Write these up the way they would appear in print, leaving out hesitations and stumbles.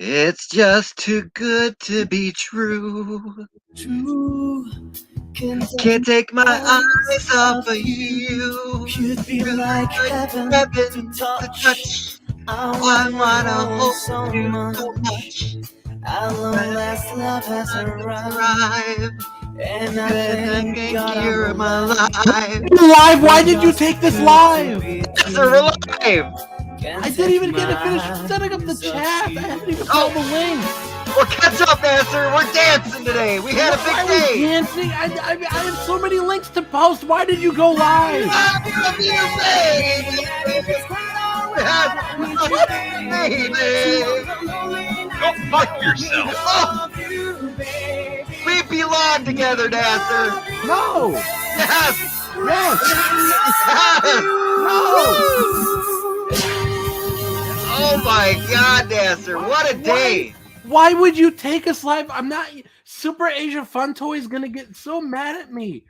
It's just too good to be true. True, can't Can't take my eyes eyes off off of you. you. You'd be Feel like like heaven to heaven to touch. touch. I I wanna wanna hold hold so you much. so much. At long last, love has arrived, Arrive. and I And I thank think God I'm you're my alive. life. Live? Why did you take this live? Yes, we're alive. I didn't even get to finish setting up the chat. I haven't even put all the links. Well, catch up, Nasser. We're dancing today. We had a Why big are we day. dancing? I have so many links to post. Why did you go live? I love you, baby. Baby. Go fuck yourself. Oh, we belong together, Nasser. No. Yes. Yes. Yes. No. Oh my God, Nasser. What a day. Why would you take us live? I'm not. Super Asia Fun Toy is gonna get so mad at me.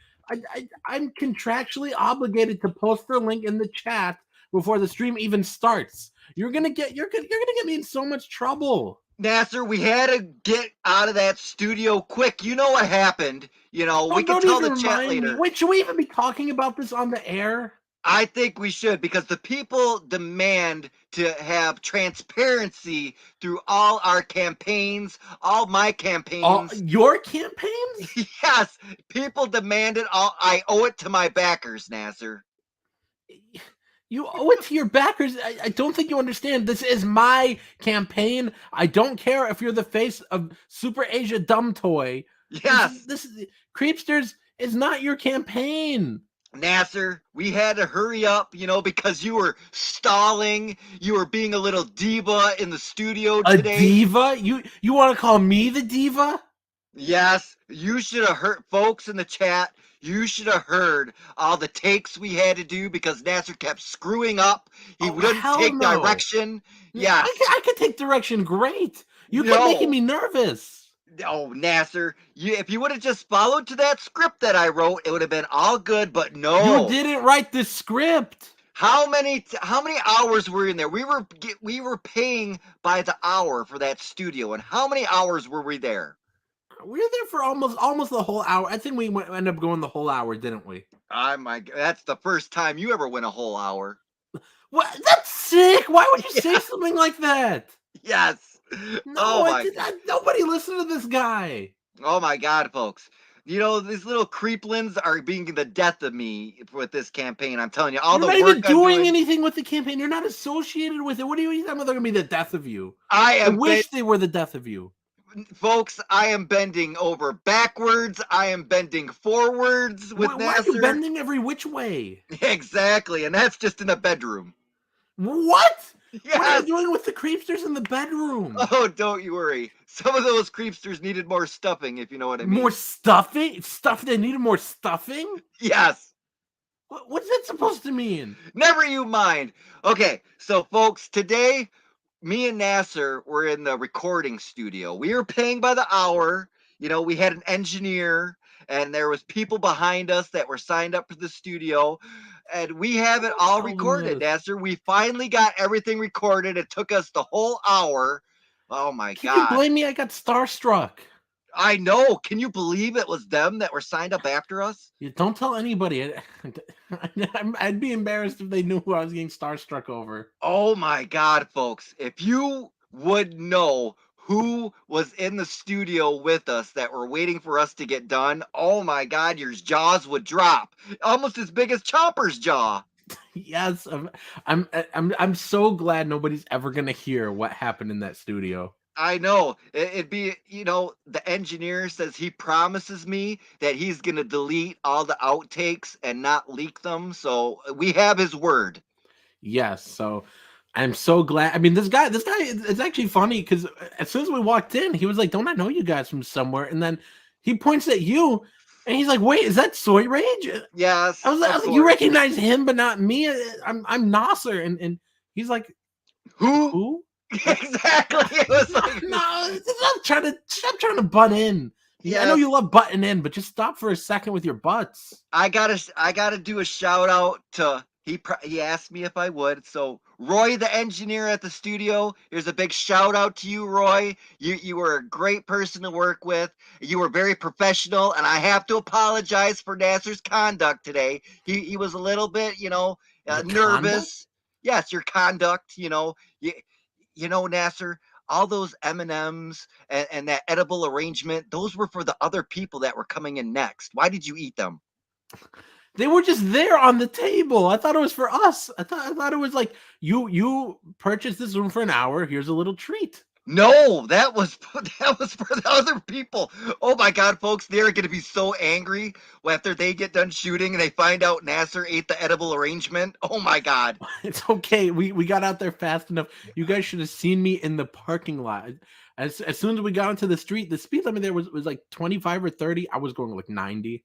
I'm contractually obligated to post their link in the chat before the stream even starts. You're gonna get me in so much trouble. Nasser, we had to get out of that studio quick. You know what happened. You know, we can tell the chat later. Wait, should we even be talking about this on the air? I think we should, because the people demand to have transparency through all our campaigns, all my campaigns. Your campaigns? Yes, people demand it all. I owe it to my backers, Nasser. You owe it to your backers. I don't think you understand. This is my campaign. I don't care if you're the face of Super Asia Dumb Toy. Yes. This Creepsters is not your campaign. Nasser, we had to hurry up, you know, because you were stalling. You were being a little diva in the studio today. A diva? You want to call me the diva? Yes, you should have heard, folks in the chat. You should have heard all the takes we had to do because Nasser kept screwing up. He wouldn't take direction. Yes. I could take direction great. You kept making me nervous. Oh, Nasser, if you would have just followed to that script that I wrote, it would have been all good, but no. You didn't write the script. How many hours were in there? We were paying by the hour for that studio, and how many hours were we there? We were there for almost the whole hour. I think we ended up going the whole hour, didn't we? That's the first time you ever went a whole hour. What? That's sick. Why would you say something like that? Yes. No, nobody listened to this guy. Oh my God, folks. You know, these little creeplins are being the death of me with this campaign. I'm telling you, all the work You're not even doing doing anything with the campaign. You're not associated with it. What are you talking about? They're going to be the death of you. I wish they were the death of you. Folks, I am bending over backwards. I am bending forwards with Nasser. Why are you bending every which way? Exactly, and that's just in the bedroom. What? Yes. What are you doing with the creepsters in the bedroom? Oh, don't you worry. Some of those creepsters needed more stuffing, if you know what I mean. More stuffing? They needed more stuffing? Yes. What's that supposed to mean? Never you mind. Okay, so folks, today, me and Nasser were in the recording studio. We were paying by the hour. You know, we had an engineer, and there was people behind us that were signed up for the studio. And we have it all recorded, Nasser. We finally got everything recorded. It took us the whole hour. Oh my God. You blame me? I got starstruck. I know. Can you believe it was them that were signed up after us? Don't tell anybody. I'd be embarrassed if they knew who I was getting starstruck over. Oh my God, folks. If you would know who was in the studio with us that were waiting for us to get done, oh my God, your jaws would drop. Almost as big as Chopper's jaw. Yes, I'm so glad nobody's ever gonna hear what happened in that studio. I know. It'd be, you know, the engineer says he promises me that he's gonna delete all the outtakes and not leak them. So we have his word. Yes, so I'm so glad. I mean, this guy, it's actually funny because as soon as we walked in, he was like, "Don't I know you guys from somewhere?" And then he points at you, and he's like, "Wait, is that Soy Rage?" Yes. I was like, "You recognize him, but not me. I'm Nasser," and he's like, "Who?" Exactly. It was like, no, stop trying to butt in. Yeah, I know you love butting in, but just stop for a second with your butts. I gotta do a shout out to He asked me if I would. So Roy, the engineer at the studio, here's a big shout out to you, Roy. You were a great person to work with. You were very professional, and I have to apologize for Nasser's conduct today. He was a little bit, The conduct? nervous. Yes, your conduct. Nasser. All those M&Ms and that edible arrangement, those were for the other people that were coming in next. Why did you eat them? They were just there on the table. I thought it was for us. I thought it was like you purchased this room for an hour. Here's a little treat. No, that was that was for the other people. Oh my God, folks, they're going to be so angry after they get done shooting and they find out Nasser ate the edible arrangement. Oh my God. It's okay. We got out there fast enough. You guys should have seen me in the parking lot. As soon as we got onto the street, the speed limit there was like 25 or 30. I was going like 90.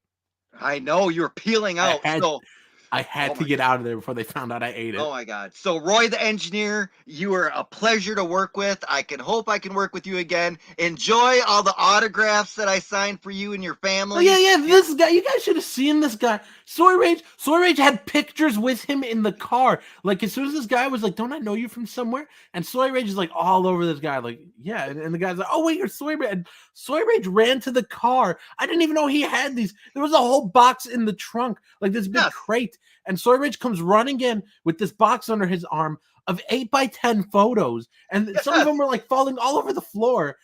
I know you're peeling I out. had So I had Oh to my get out of there before they found out I ate it. Oh my God. So Roy the engineer, you were a pleasure to work with. I can hope I can work with you again. Enjoy all the autographs that I signed for you and your Oh family. yeah, this guy. You guys should have seen this guy. Soy Rage had pictures with him in the car. Like as soon as this guy was like, "Don't I know you from somewhere?" And Soy Rage is like all over this guy. Like, yeah, and the guy's like, "Oh wait, you're Soy Rage." And Soy Rage ran to the car. I didn't even know he had these. There was a whole box in the trunk, like this big Yes. crate. And Soy Rage comes running in with this box under his arm of 8x10 photos, and some of Yes. them were like falling all over the floor.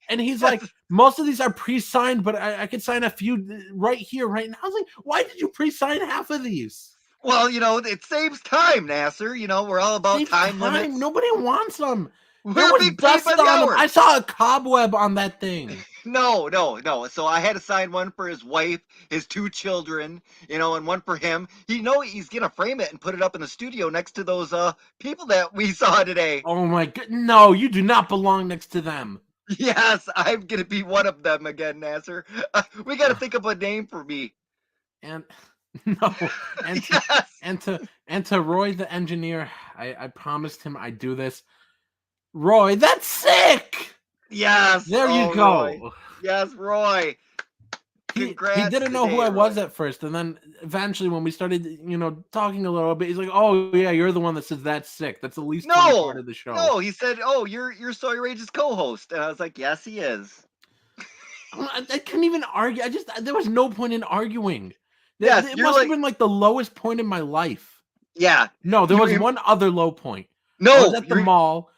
And he's Yes. like, most of these are pre-signed, but I could sign a few right here, right now. I was like, why did you pre-sign half of these? Well, it saves time, Nasser. We're all about Save time limits. Nobody wants them. There We're was being paid dust by the on them. hour. I saw a cobweb on that thing. No. So I had to sign one for his wife, his 2 children, and one for him. He's gonna frame it and put it up in the studio next to those people that we saw today. Oh my god, no, you do not belong next to them. Yes, I'm gonna be one of them again, Nasser. We got to think of a name for me. And no, and to, Yes. and to Roy the engineer, I promised him I'd do this. Roy, that's sick. Yes. There you Oh, go. Roy. Yes, Roy. He Congrats didn't know who today, I was Roy. at first, and then eventually, when we started, talking a little bit, he's like, "Oh yeah, you're the one that says that's sick. That's the least funny part No, of the show." no. He said, "Oh, you're Soy Rage's co-host," and I was like, "Yes, he is." I couldn't even argue. There was no point in arguing. Yes, It you're must have like, been like the lowest point in my life. yeah. No, there You, was you one other low point. I no, was at the you're mall.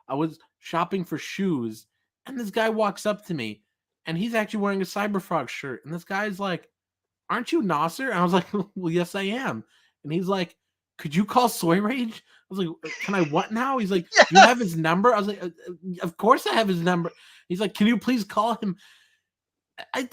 I was shopping for shoes, and this guy walks up to me, and he's actually wearing a Cyberfrog shirt. And this guy's like, "Aren't you Nasser?" And I was like, "Well, yes, I am." And he's like, "Could you call Soy Rage?" I was like, "Can I what now?" He's like, "Do you have yes. his number?" I was like, "Of course I have his number." He's like, "Can you please call him?" I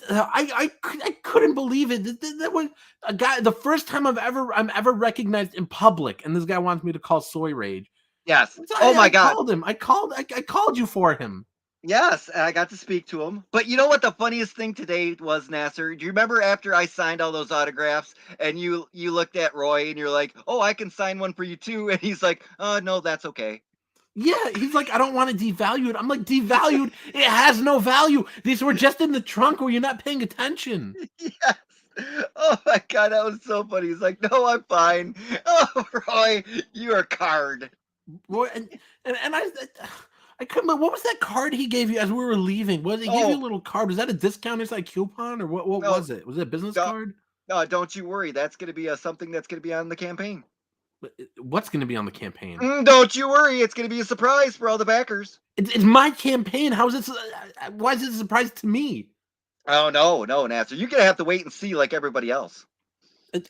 couldn't believe it. That was a guy. The first time I'm ever recognized in public, and this guy wants me to call Soy Rage. Yes. So Oh my I God. called him. I called you for him. Yes, and I got to speak to him. But you know what the funniest thing today was, Nasser? Do you remember after I signed all those autographs and you looked at Roy and you're like, "Oh, I can sign one for you too," and he's like, "Oh no, that's okay." Yeah, he's like, "I don't want to devalue it." I'm like, "Devalued? It has no value. These were just in the trunk where you're not paying attention." Yes. Oh my God, that was so funny. He's like, "No, I'm fine." Oh, Roy, you're a card. Boy, and I couldn't. What was that card he gave you as we were leaving? Was he gave you a Oh little card? Was that a discount? It's like coupon or what? What no, was it? Was it a business no, card? no, don't you worry. That's gonna be something that's gonna be on the campaign. What's going to be on the campaign? Don't you worry. It's gonna be a surprise for all the backers. It's my campaign. How is it? Why is it a surprise to me? Oh no, Nasser, you're gonna have to wait and see like everybody else.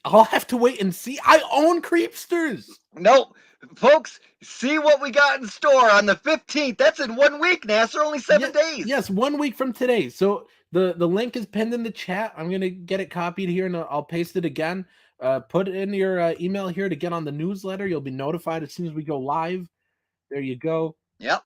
I'll have to wait and see. I own Creepsters. No, folks, see what we got in store on the 15th. That's in 1 week, Nasser. Only 7 days. Yes, 1 week from today. So the link is pinned in the chat. I'm gonna get it copied here, and I'll paste it again. Put in your email here to get on the newsletter. You'll be notified as soon as we go live. There you go. Yep.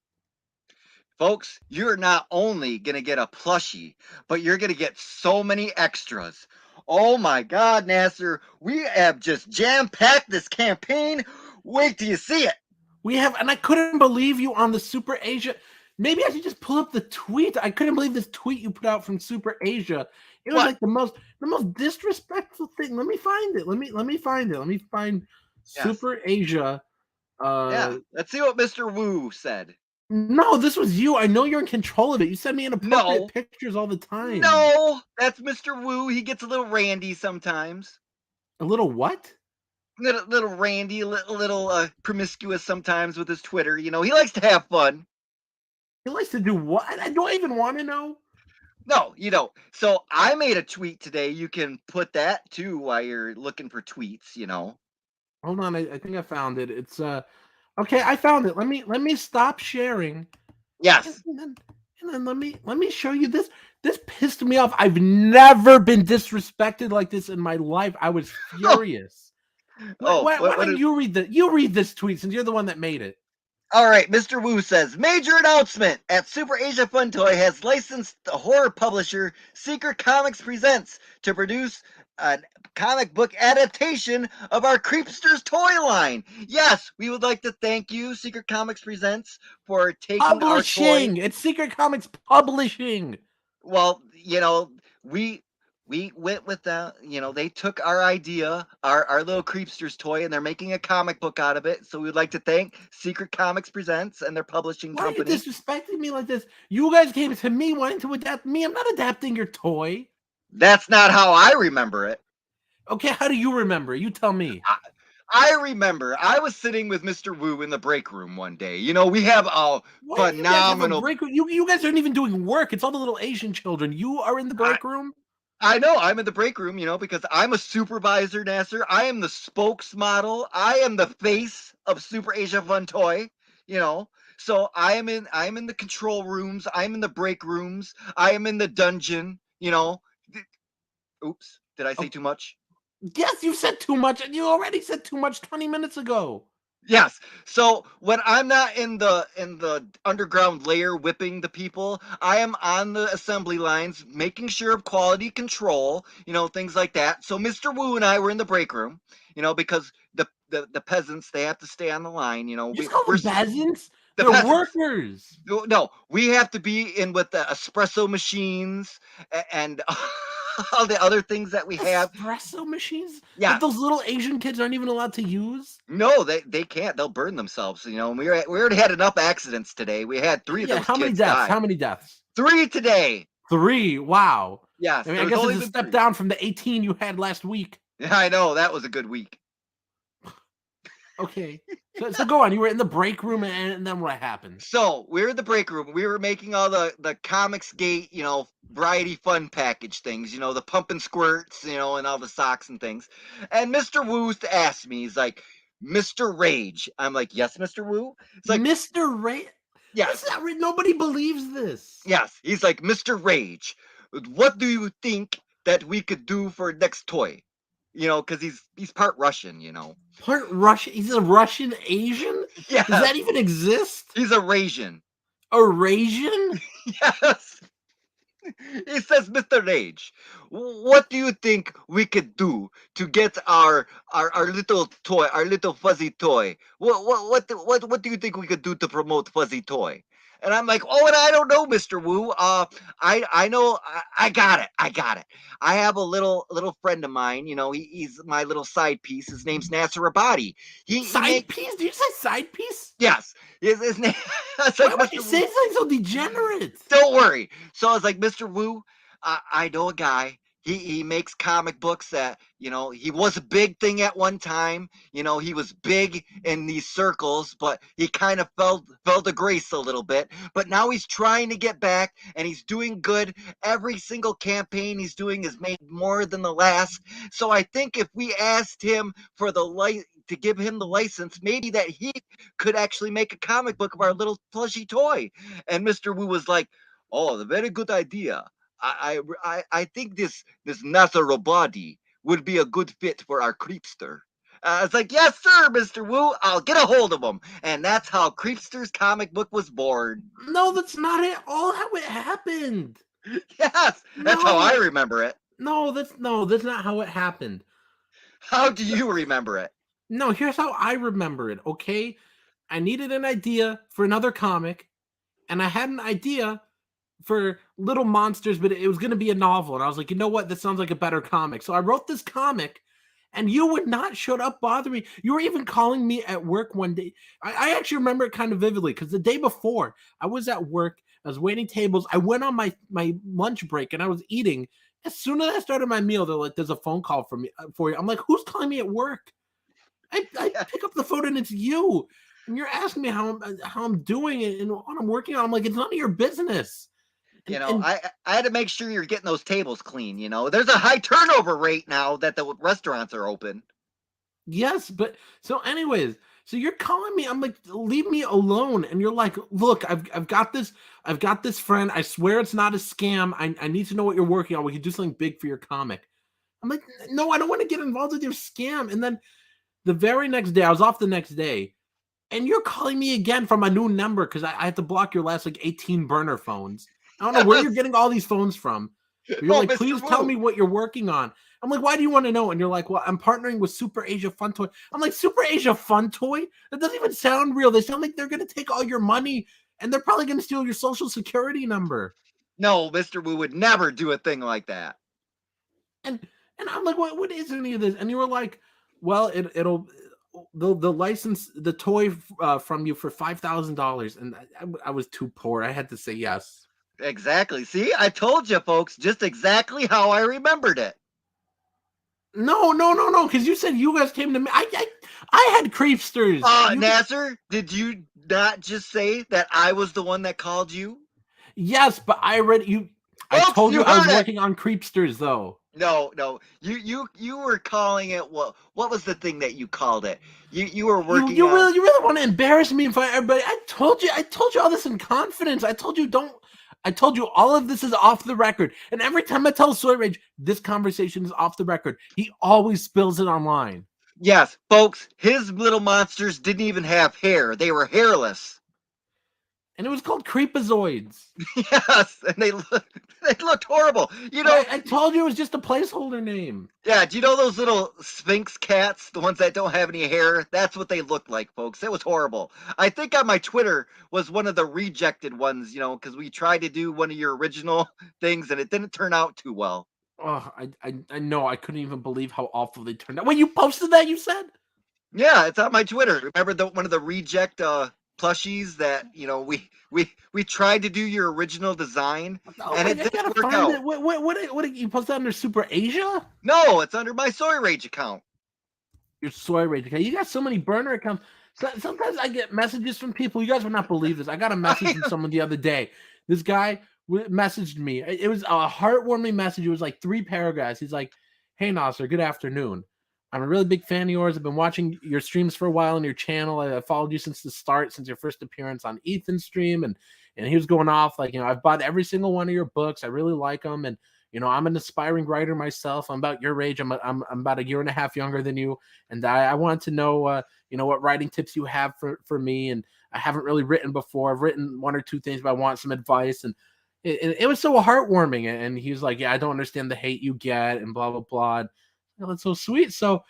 Folks, you're not only going to get a plushie, but you're going to get so many extras. Oh my God, Nasser, we have just jam-packed this campaign. Wait till you see it. We have, and I couldn't believe you on the Super Asia. Maybe I should just pull up the tweet. I couldn't believe this tweet you put out from Super Asia. It was What? like the most disrespectful thing. Let me find it. Let me find it. Let me find Yes. Super Asia. Yeah. Let's see what Mr. Wu said. No, this was you. I know you're in control of it. You send me inappropriate No. pictures all the time. No, that's Mr. Wu. He gets a little randy sometimes. A little what? Little randy, little promiscuous sometimes with his Twitter. You know, he likes to have fun. He likes to do what? I don't even want to know. No, you don't. So I made a tweet today. You can put that too while you're looking for tweets, you know. Hold on, I think I found it. It's okay, I found it. Let me stop sharing. And, Yes. and then and then let me show you this. This pissed me off. I've never been disrespected like this in my life. I was furious. Oh, Why what don't is you read the you read this tweet since you're the one that made it? All right, Mr. Wu says, major announcement at Super Asia Fun Toy has licensed the horror publisher Secret Comics Presents to produce a comic book adaptation of our Creepsters toy line. Yes, we would like to thank you, Secret Comics Presents, for taking our toy. Publishing. It's Secret Comics Publishing. Well, you know, we went with that. You know, they took our idea, our little Creepsters toy, and they're making a comic book out of it. So we'd like to thank Secret Comics Presents and their publishing Why are you company. disrespecting me like this? You guys came to me wanting to adapt me. I'm not adapting your toy. That's not how I remember it. Okay, how do you remember? You tell me. I remember I was sitting with Mr. Wu in the break room one day. You know, we have a Why do you guys have a phenomenal. break room? You guys aren't even doing work. It's all the little Asian children. You are in the break room? I know I'm in the break room, you know, because I'm a supervisor, Nasser. I am the spokesmodel. I am the face of Super Asia Fun Toy, you know. So I'm in the control rooms, I'm in the break rooms, I am in the dungeon, you know. Oops, did I say Oh, too much? yes, you said too much, and you already said too much 20 minutes ago. Yes. So when I'm not in the underground layer whipping the people, I am on the assembly lines making sure of quality control, you know, things like that. So Mr. Wu and I were in the break room, you know, because the peasants, they have to stay on the line, you know. You just call them peasants? The They're peasants. workers. No, we have to be in with the espresso machines and all the other things that we have. Espresso machines that Yes. those little Asian kids aren't even allowed to use? No, they can't. They'll burn themselves. You know, and we already had enough accidents today. We had three of Yeah, those how many kids deaths? die. How many deaths? 3 today. 3. Wow. Yes, I mean, I there's guess only it's a been step 3. down from the 18 you had last week. Yeah, I know that was a good week. Okay. So go on. You were in the break room, and then what happened? So we're in the break room. We were making all the Comics Gate, you know, variety fun package things. You know, the pump and squirts, you know, and all the socks and things. And Mr. Wu's asked me, he's like, Mr. Rage. I'm like, yes, Mr. Wu. It's like, Mr. Ray? yes. That's not nobody believes this. Yes, he's like, Mr. Rage, what do you think that we could do for next toy? You know, because he's part Russian, you know. Part Russian? He's a Russian Asian? Yes, Does that even exist? he's a Rasian. Eurasian? Yes. He says, Mr. Rage, what do you think we could do to get our little toy, our little fuzzy toy? What do you think we could do to promote fuzzy toy? And I'm like, oh, and I don't know, Mr. Wu. I know, I got it, I got it. I have a little friend of mine. You know, he's my little side piece. His name's Nasser Rabadi. He Side makes piece? Did you say side piece? yes. His name. I was Why like, would Mr. you Wu. say something so degenerate? Don't worry. So I was like, Mr. Wu, I know a guy. He makes comic books that, you know, he was a big thing at one time. You know, he was big in these circles, but he kind of fell to grace a little bit. But now he's trying to get back, and he's doing good. Every single campaign he's doing is made more than the last. So I think if we asked him for to give him the license, maybe that he could actually make a comic book of our little plushy toy. And Mr. Wu was like, "Oh, a very good idea. I think this Nasser Rabadi would be a good fit for our Creepster." It's like, yes, sir, Mr. Wu. I'll get a hold of him, and that's how Creepster's comic book was born. No, that's not at all how it happened. Yes, that's how I remember it. No, that's not how it happened. How do you remember it? No, here's how I remember it, okay? I needed an idea for another comic, and I had an idea for Little Monsters, but it was going to be a novel. And I was like, you know what? That sounds like a better comic. So I wrote this comic, and you would not shut up bother me. You were even calling me at work one day. I actually remember it kind of vividly because the day before I was at work, I was waiting tables. I went on my lunch break and I was eating. As soon as I started my meal, they're like, "There's a phone call for me for you." I'm like, "Who's calling me at work?" I pick up the phone and it's you, and you're asking me how I'm doing and what I'm working on. I'm like, it's none of your business. You know, And I had to make sure you're getting those tables clean. You know, there's a high turnover rate now that the restaurants are open. yes, but so anyways, so you're calling me. I'm like, leave me alone. And you're like, look, I've got this friend. I swear it's not a scam. I need to know what you're working on. We can do something big for your comic. I'm like, no, I don't want to get involved with your scam. And then the very next day, I was off the next day, and you're calling me again from a new number because I had to block your last like 18 burner phones. I don't know where you're getting all these phones from. But you're Oh, like, Mr. please tell Wu. me what you're working on. I'm like, why do you want to know? And you're like, well, I'm partnering with Super Asia Fun Toy. I'm like, Super Asia Fun Toy? That doesn't even sound real. They sound like they're going to take all your money and they're probably going to steal your social security number. No, Mr. Wu would never do a thing like that. And and I'm like, what is any of this? And you were like, well, it'll the license the toy from you for $5,000. And I was too poor. I had to say yes. Exactly. See, I told you, folks, just exactly how I remembered it. No, because you said you guys came to me. I had creepsters. Nasser, did you not just say that I was the one that called you? Yes, but I read you. I Folks, told you you I was heard it. working on creepsters, though. No. You were calling it what was the thing that you called it? You were You working you on. really you really want to embarrass me in front of everybody? I told you all this in confidence. I told you don't. I told you all of this is off the record. And every time I tell Soy Rage this conversation is off the record, he always spills it online. Yes, folks, his little monsters didn't even have hair. They were hairless. And it was called Creepazoids. Yes, and they looked horrible. You know, I told you it was just a placeholder name. yeah, do you know those little Sphinx cats, the ones that don't have any hair? That's what they looked like, folks. It was horrible. I think on my Twitter was one of the rejected ones, you know, because we tried to do one of your original things and it didn't turn out too well. Oh, I know. I couldn't even believe how awful they turned out. Wait, you posted that? You said? Yeah, it's on my Twitter. Remember one of the reject plushies that we tried to do your original design Oh, and wait, it I didn't gotta work find out. it. What did you post that under Super Asia? No, it's under my Soy Rage account. Your Soy Rage account. You got so many burner accounts. So, sometimes I get messages from people. You guys would not believe this. I got a message from someone the other day. This guy messaged me. It was a heartwarming message. It was like 3 paragraphs. He's like, "Hey Nasser, good afternoon. I'm a really big fan of yours. I've been watching your streams for a while on your channel. I followed you since the start, since your first appearance on Ethan's stream." And he was going off like, I've bought every single one of your books. I really like them. And I'm an aspiring writer myself. I'm about your age. I'm about a year and a half younger than you. And I wanted to know, what writing tips you have for me. And I haven't really written before. I've written 1 or 2 things, but I want some advice. And it was so heartwarming. And he was like, yeah, I don't understand the hate you get and blah, blah, blah. And, that's so sweet. So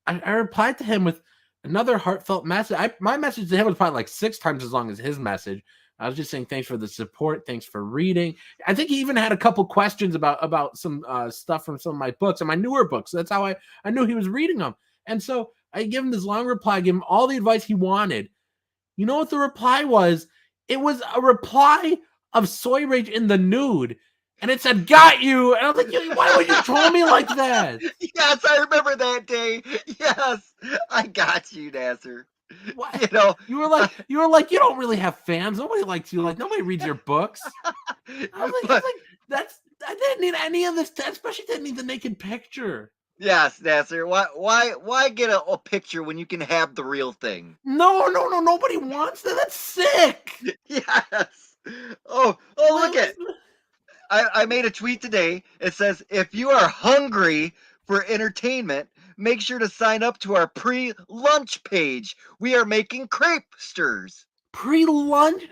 I replied to him with another heartfelt message. My message to him was probably like 6 times as long as his message. I was just saying thanks for the support, thanks for reading. I think he even had a couple questions about some stuff from some of my books and my newer books. So that's how I knew he was reading them. And so I gave him this long reply, gave him all the advice he wanted. You know what the reply was? It was a reply of Soy Rage in the nude. And it said, "Got you." And I was like, why would you troll me like that? Yes, I remember that day. Yes, I got you, Nasser. What? You know, You were like, you don't really have fans. Nobody likes you. Like, nobody reads your books. I was like, I didn't need any of this, especially didn't need the naked picture. yes, Nasser. Why get a picture when you can have the real thing? No, nobody wants that. That's sick. Yes. Oh, look at. I made a tweet today. It says, if you are hungry for entertainment, make sure to sign up to our pre-lunch page. We are making crepesters. Pre-lunch.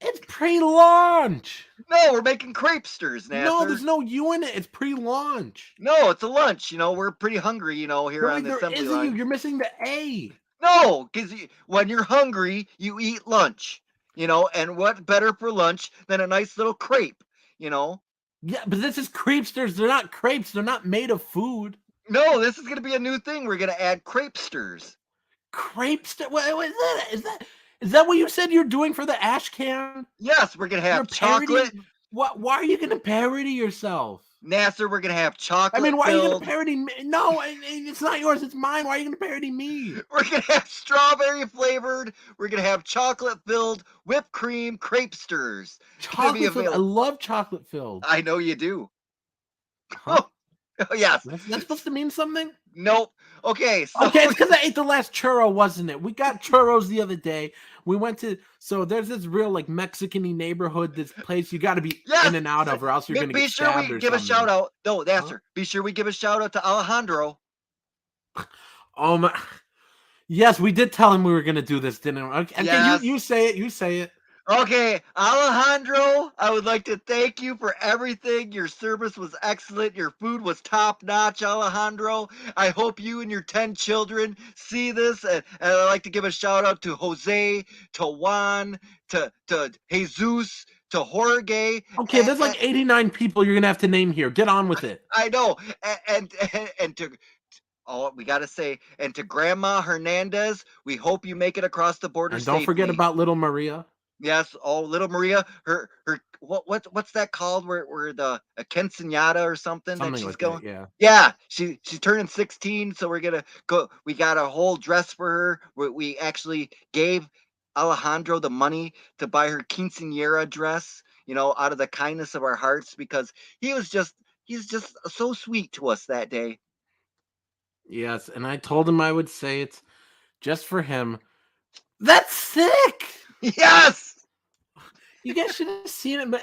It's pre-launch. No, we're making crepesters, Nasser. No, there's no you in it. It's pre-launch. No, it's a lunch. We're pretty hungry, here No, on the there assembly isn't line. you. You're missing the A. No, because when you're hungry, you eat lunch. And what better for lunch than a nice little crepe, you know? Yeah, but this is creepsters. They're not crepes. They're not made of food. No, this is going to be a new thing. We're going to add crepesters. Crepester? What is that? Is that what you said you're doing for the ash can? Yes, we're going to You're have chocolate. What? Why are you going to parody yourself? Nasser, we're going to have chocolate I mean, why are you going filled. to parody me? No, it's not yours. It's mine. Why are you going to parody me? We're going to have strawberry flavored. We're going to have chocolate filled whipped cream crepesters. It's going to be Chocolate filled. I available. love chocolate filled. I know you do. Huh? Oh, yes. That's supposed to mean something? Nope. Okay. So Okay, it's because I ate the last churro, wasn't it? We got churros the other day. We went to there's this real like Mexican-y neighborhood, this place you got to be Yes. in and out of, or else you're gonna be get sure stabbed we or give a something. shout out. No, Nasser. Be sure we give a shout out to Alejandro. Oh my! Yes, we did tell him we were gonna do this, didn't we? Okay, Yes. you say it. You say it. Okay, Alejandro, I would like to thank you for everything. Your service was excellent. Your food was top notch, Alejandro. I hope you and your 10 children see this. And I'd like to give a shout out to Jose, to Juan, to Jesus, to Jorge. Okay, there's like 89 people you're gonna have to name here. Get on with it. I know. And to. Oh, we got to say, and to Grandma Hernandez, we hope you make it across the border And don't forget safely. about little Maria. Yes, oh, little Maria, her what's that called? Where the a quinceañera or something that she's like going? that, Yeah, she's turning 16, so we're gonna go. We got a whole dress for her. We actually gave Alejandro the money to buy her quinceañera dress. Out of the kindness of our hearts, because he's just so sweet to us that day. Yes, and I told him I would say it just for him. That's sick. Yes. You guys should have seen it, but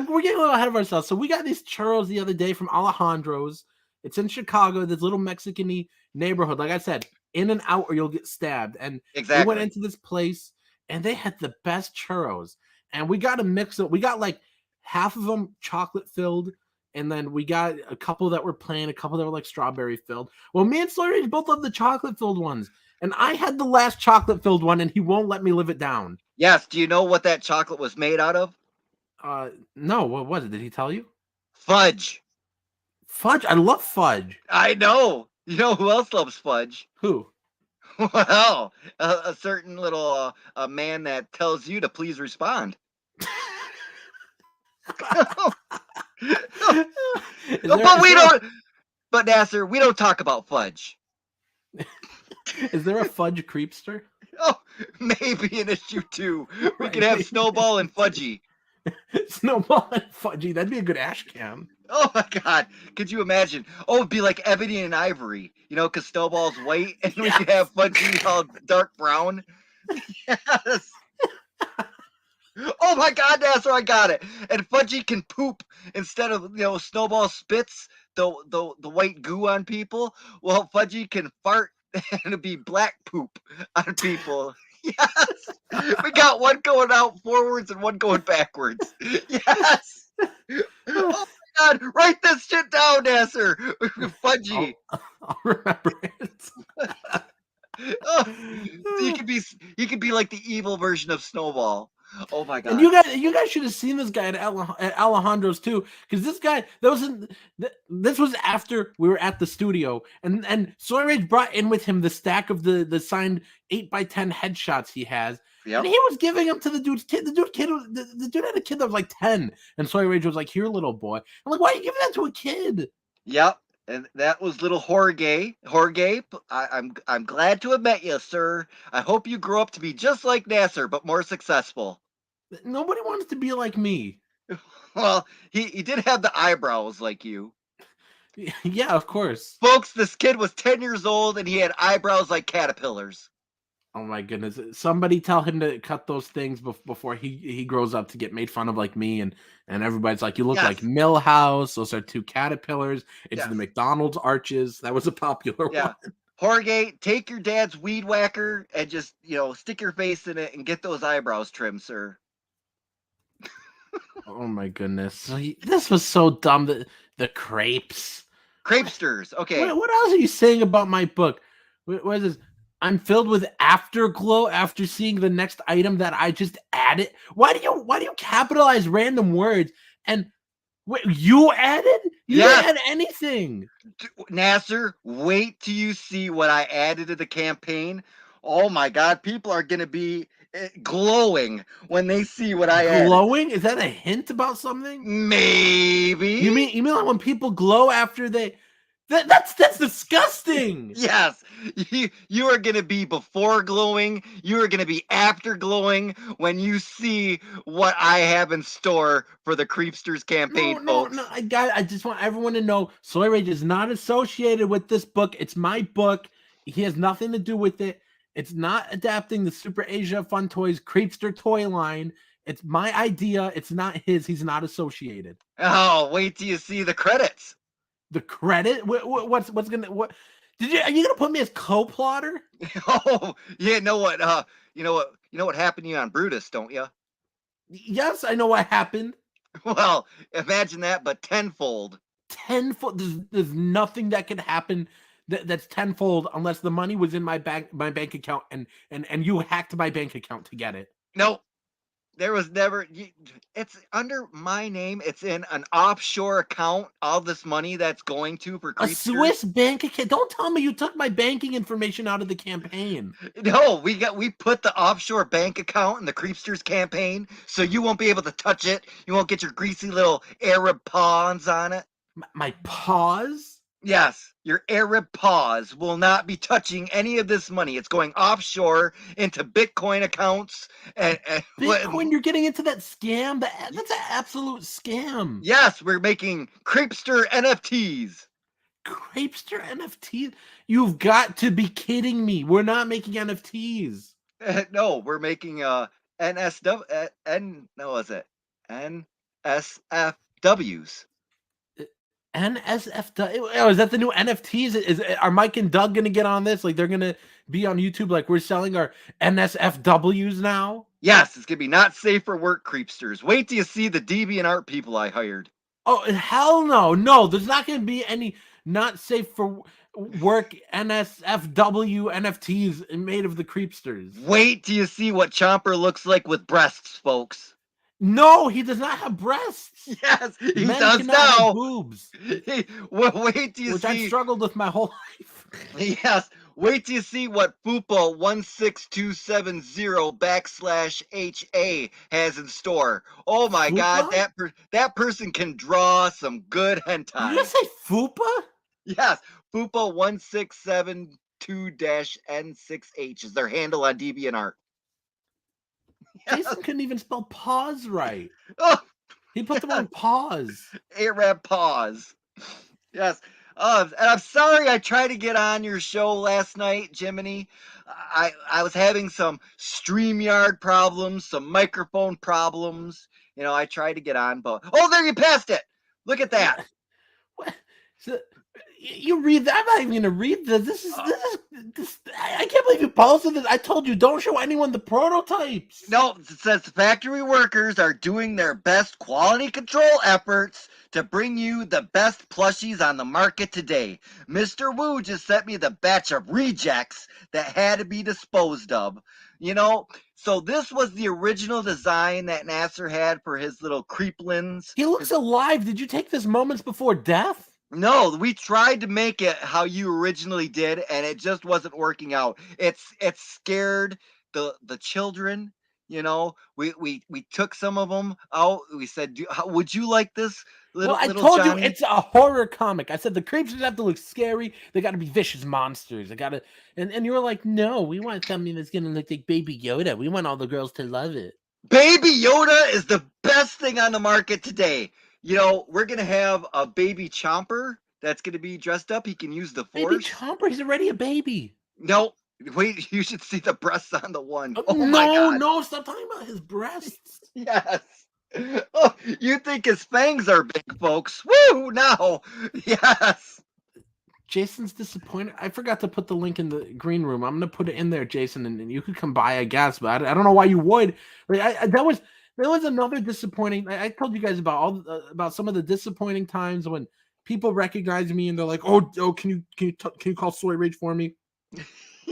we're getting a little ahead of ourselves. So we got these churros the other day from Alejandro's. It's in Chicago, this little Mexican-y neighborhood. Like I said, in and out or you'll get stabbed. And Exactly. we went into this place and they had the best churros. And we got a mix of, we got like half of them chocolate filled. And then we got a couple that were plain, a couple that were like strawberry filled. Well, me and Sawyer both love the chocolate filled ones. And I had the last chocolate filled one and he won't let me live it down. Yes. Do you know what that chocolate was made out of? No. What was it? Did he tell you? Fudge. Fudge? I love fudge. I know. You know who else loves fudge? Who? Well, a certain little a man that tells you to please respond. But Nasser, we don't talk about fudge. Is there a fudge creepster? Oh, maybe an issue too. We could have Snowball and Fudgy. Snowball and Fudgy. That'd be a good ash cam. Oh my God. Could you imagine? Oh, it'd be like Ebony and Ivory, because Snowball's white and we could have Fudgy all dark brown. Yes. Oh my God, Nasser, I got it. And Fudgy can poop instead of, Snowball spits the white goo on people. Well, Fudgy can fart and it'd be black poop on people. Yes. We got one going out forwards and one going backwards. Yes. Oh my God. Write this shit down, Nasser. Fudgy. I'll remember it. Oh, so you could be like the evil version of Snowball. Oh my God! And you guys should have seen this guy at Alejandro's too, because this was after we were at the studio, and Sawyer brought in with him the stack of the signed 8x10 headshots he has, and he was giving them to the dude's kid. The dude had a kid that was like 10, and Sawyer was like, "Here, little boy." I'm like, "Why are you giving that to a kid?" Yep. And that was little Jorge. Jorge, I'm glad to have met you, sir. I hope you grow up to be just like Nasser, but more successful. Nobody wants to be like me. Well, he did have the eyebrows like you. Yeah, of course. Folks, this kid was 10 years old and he had eyebrows like caterpillars. Oh my goodness. Somebody tell him to cut those things before he grows up to get made fun of like me, and everybody's like, you look like Millhouse. Those are two caterpillars. It's the McDonald's arches. That was a popular one. Jorge, take your dad's weed whacker and just, stick your face in it and get those eyebrows trimmed, sir. Oh my goodness. This was so dumb. The crepes. Crepesters. Okay. What else are you saying about my book? What is this? I'm filled with afterglow after seeing the next item that I just added. Why do you capitalize random words? And wait, you added? You Yes. didn't add anything. Nasser, wait till you see what I added to the campaign. Oh my God, people are gonna be glowing when they see what I added. Glowing? Is that a hint about something? Maybe. You mean like when people glow after they? That's disgusting. Yes, you are going to be before glowing. You are going to be after glowing when you see what I have in store for the Creepsters campaign, folks. No. I just want everyone to know Soy Rage is not associated with this book. It's my book. He has nothing to do with it. It's not adapting the Super Asia Fun Toys Creepster toy line. It's my idea. It's not his. He's not associated. Oh, wait till you see the credits. The credit? What's gonna what? Are you gonna put me as co-plotter? Oh, yeah. Know what? You know what happened to you on Brutus, don't you? Yes, I know what happened. Well, imagine that, but tenfold. Tenfold. There's nothing that could happen that's tenfold unless the money was in my bank account and you hacked my bank account to get it. Nope. There was never. It's under my name. It's in an offshore account. All this money that's going to for A Creepsters. Swiss bank account. Don't tell me you took my banking information out of the campaign. No, we put the offshore bank account in the Creepsters campaign, so you won't be able to touch it. You won't get your greasy little Arab paws on it. My paws? Yes, your Arab paws will not be touching any of this money. It's going offshore into Bitcoin accounts. And Bitcoin, you're getting into that scam? That's an absolute scam. Yes, we're making Creepster NFTs. Creepster NFTs? You've got to be kidding me. We're not making NFTs. No, we're making NSW. No, is it NSFWs? NSFW. Oh, is that the new NFTs? Are Mike and Doug gonna get on this? Like they're gonna be on YouTube? Like we're selling our NSFWs now? Yes, it's gonna be not safe for work Creepsters. Wait till you see the DeviantArt people I hired. Oh hell no, no! There's not gonna be any not safe for work NSFW NFTs made of the Creepsters. Wait till you see what Chomper looks like with breasts, folks. No, he does not have breasts. Yes, he Men does cannot have now. boobs, Wait till you which see. I've struggled with my whole life. Yes, wait till you see what Fupa16270 /HA has in store. Oh my God, Fupa? that person can draw some good hentai. Did you say Fupa? Yes, Fupa1672-N6H is their handle on DeviantArt. Jason couldn't even spell pause right. Oh, He put the wrong pause. Arab pause. Yes. And I'm sorry I tried to get on your show last night, Jiminy. I was having some StreamYard problems, some microphone problems. You know, I tried to get on, but oh, there you passed it. Look at that. What? So, you read that? I'm not even gonna read this. This is. I can't believe you posted this. I told you don't show anyone the prototypes. No, it says factory workers are doing their best quality control efforts to bring you the best plushies on the market today. Mr. Wu just sent me the batch of rejects that had to be disposed of. You know, so this was the original design that Nasser had for his little creeplins. He looks alive. Did you take this moments before death? No, we tried to make it how you originally did, and it just wasn't working out. It's scared the children. You know, we took some of them out. We said, "Would you like this, little?" Well, I little told Johnny? you it's a horror comic. I said the creepsters have to look scary. They got to be vicious monsters. They got to, and you were like, no, we want something that's gonna look like Baby Yoda. We want all the girls to love it. Baby Yoda is the best thing on the market today. You know, we're gonna have a baby Chomper that's gonna be dressed up. He can use the Baby Force. Chomper, he's already a baby. No, wait, you should see the breasts on the one. Oh no, my God. no, stop talking about his breasts. Yes. Oh, you think his fangs are big, folks? Woo! No. Yes. Jason's disappointed. I forgot to put the link in the green room. I'm gonna put it in there, Jason, and you could come by, I guess. But I don't know why you would. Like that was another disappointing. I told you guys about about some of the disappointing times when people recognize me and they're like, "Oh, can you call Soy Rage for me?"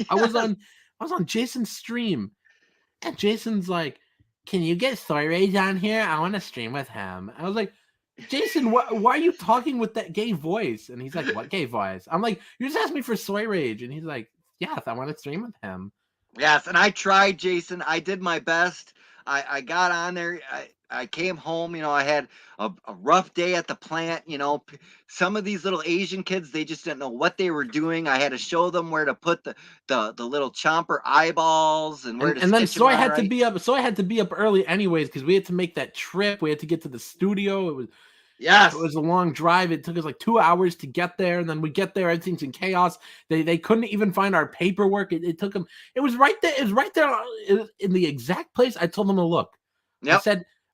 I was on Jason's stream, and Jason's like, "Can you get Soy Rage on here? I want to stream with him." I was like, "Jason, why are you talking with that gay voice?" And he's like, "What gay voice?" I'm like, "You just asked me for Soy Rage," and he's like, "Yes, I want to stream with him." Yes, and I tried, Jason. I did my best. I got on there. I came home. I had a rough day at the plant. Some of these little Asian kids, they just didn't know what they were doing. I had to show them where to put the little chomper eyeballs and where to And then stitch them Soy on had to right. be up. Soy had to be up early anyways because we had to make that trip. We had to get to the studio. It Yes. was a long drive. It took us like 2 hours to get there, and then we get there, everything's in chaos. They couldn't even find our paperwork. It took them. It was right there. It was right there in the exact place I told them to look. Yep.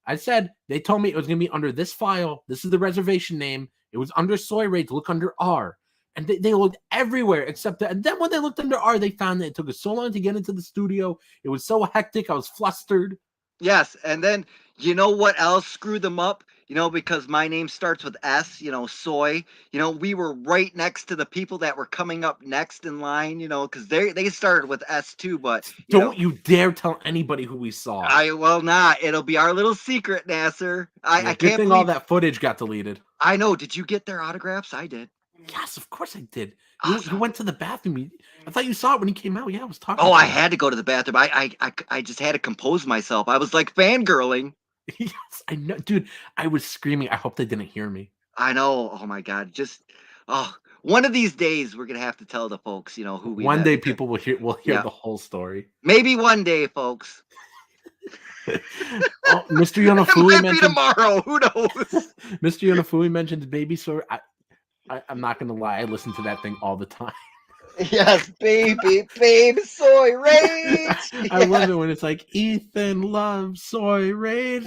I said they told me it was going to be under this file. This is the reservation name. It was under Soy Rage. Look under R. And they looked everywhere except that. And then when they looked under R, they found that it took us so long to get into the studio. It was so hectic. I was flustered. Yes, and then you know what else screwed them up? Because my name starts with S, Soy. We were right next to the people that were coming up next in line, because they started with S too, but Don't you dare tell anybody who we saw. I will not. It'll be our little secret, Nasser. I Good can't thing believe all that footage got deleted. I know. Did you get their autographs? I did. Yes, of course I did. Awesome. You went to the bathroom. I thought you saw it when he came out. Yeah, I was talking. Oh, to I him. had to go to the bathroom. I just had to compose myself. I was like fangirling. Yes, I know, dude. I was screaming. I hope they didn't hear me. I know. Oh my God. One of these days we're gonna have to tell the folks, who we One met day because- people will hear Yeah. the whole story. Maybe one day, folks. Oh, Mr. It Yonafui might be mentioned tomorrow. Who knows? Mr. Yonafui mentioned Baby Soy. I'm not gonna lie. I listen to that thing all the time. Yes, baby soy rage. I love it when it's like Ethan loves Soy Rage.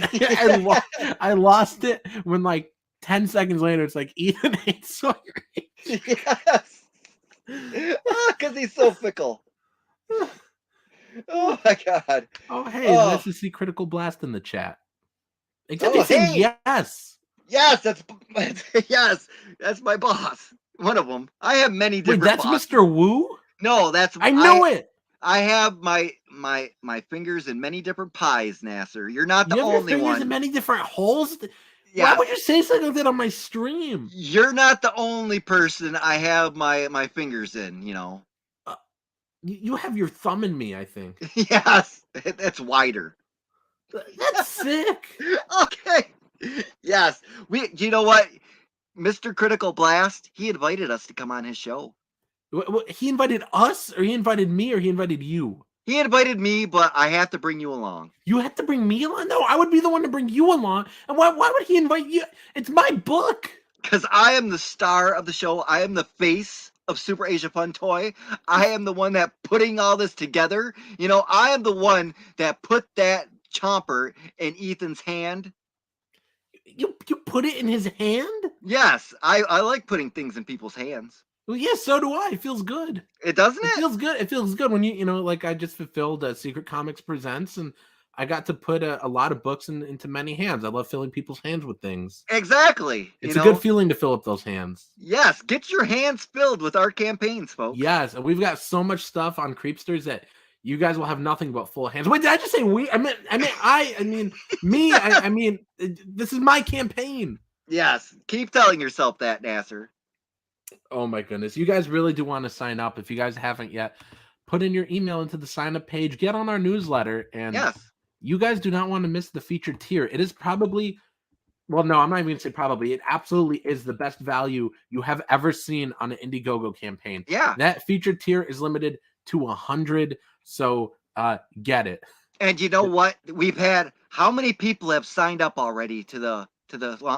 I lost it when like 10 seconds later it's like Ethan hates Soy Rage. Yes, because he's so fickle. Oh my God. Oh hey, nice to see Critical Blast in the chat. Except Oh, he's saying hey. yes. Yes, that's my boss. One of them. I have many Wait, different. that's bosses. Mr. Wu? No, that's I know it. I have my fingers in many different pies, Nasser. You're not the You have your only fingers one. in many different holes. Yeah. Why would you say something like that on my stream? You're not the only person I have my fingers in. You have your thumb in me, I think. Yes, that's wider. That's sick. Okay. Yes. You know what? Mr. Critical Blast, he invited us to come on his show. He invited us, or he invited me, or he invited you? He invited me, but I have to bring you along. You have to bring me along? No, I would be the one to bring you along. And why would he invite you? It's my book. Because I am the star of the show. I am the face of Super Asia Fun Toy. I am the one that putting all this together. I am the one that put that chomper in Ethan's hand. You put it in his hand? Yes, I like putting things in people's hands. Well, yes, so do I. It feels good. It doesn't It it? feels good. It feels good when like I just fulfilled Secret Comics Presents, and I got to put a lot of books into many hands. I love filling people's hands with things. Exactly. It's a good feeling to fill up those hands. Yes, get your hands filled with our campaigns, folks. Yes, and we've got so much stuff on Creepsters that you guys will have nothing but full hands. Wait, did I just say we? I mean me. I mean, this is my campaign. Yes, keep telling yourself that, Nasser. Oh my goodness. You guys really do want to sign up. If you guys haven't yet, put in your email into the sign up page, get on our newsletter, and Yes. you guys do not want to miss the featured tier. It is probably, well, no, I'm not even going to say probably. It absolutely is the best value you have ever seen on an Indiegogo campaign. Yeah. That featured tier is limited to 100, so get it. And you know what? We've had how many people have signed up already to the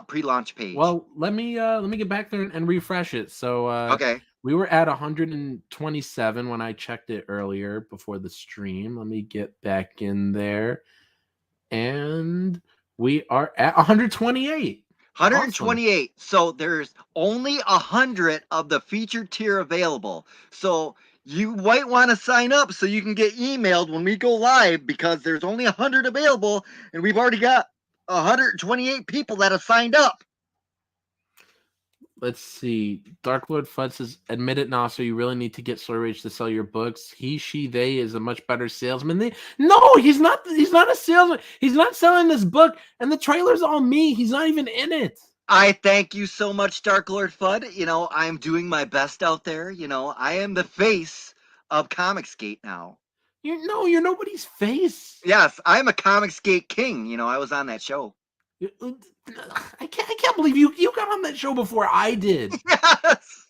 pre-launch page? Well, let me get back there and refresh it. So okay. We were at 127 when I checked it earlier before the stream. Let me get back in there. And we are at 128. 128. Awesome. So there's only 100 of the featured tier available. So you might want to sign up so you can get emailed when we go live, because there's only 100 available, and we've already got 128 people that have signed up. Let's see. Dark Lord Fudd says, "Admit it, Nasser. You really need to get Soy Rage to sell your books. He, she, they is a much better salesman." No, he's not. He's not a salesman. He's not selling this book, and the trailer's all me. He's not even in it. I thank you so much, Dark Lord Fudd. I'm doing my best out there. I am the face of Comicsgate now. You're nobody's face. Yes, I'm a Comicsgate king. I was on that show. I can't believe you got on that show before I did. Yes.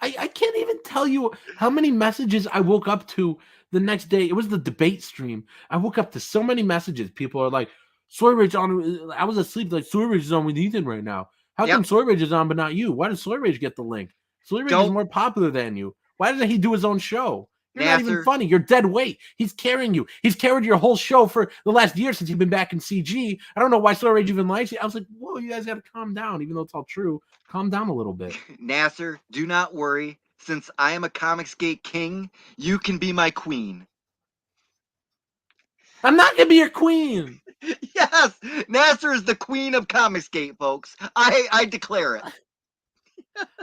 I can't even tell you how many messages I woke up to the next day. It was the debate stream. I woke up to so many messages. People are like, Soy Rage on. I was asleep. Like, Soy Rage is on with Ethan right now. How come Soy Rage is on but not you? Why does Soy Rage get the link? Soy Rage is more popular than you. Why doesn't he do his own show? You're not even funny. You're dead weight. He's carrying you. He's carried your whole show for the last year since you've been back in CG. I don't know why Soy Rage even likes you. I was like, whoa, you guys got to calm down, even though it's all true. Calm down a little bit. Nasser, do not worry. Since I am a Comicsgate king, you can be my queen. I'm not going to be your queen. Yes, Nasser is the queen of Comicsgate, folks. I declare it.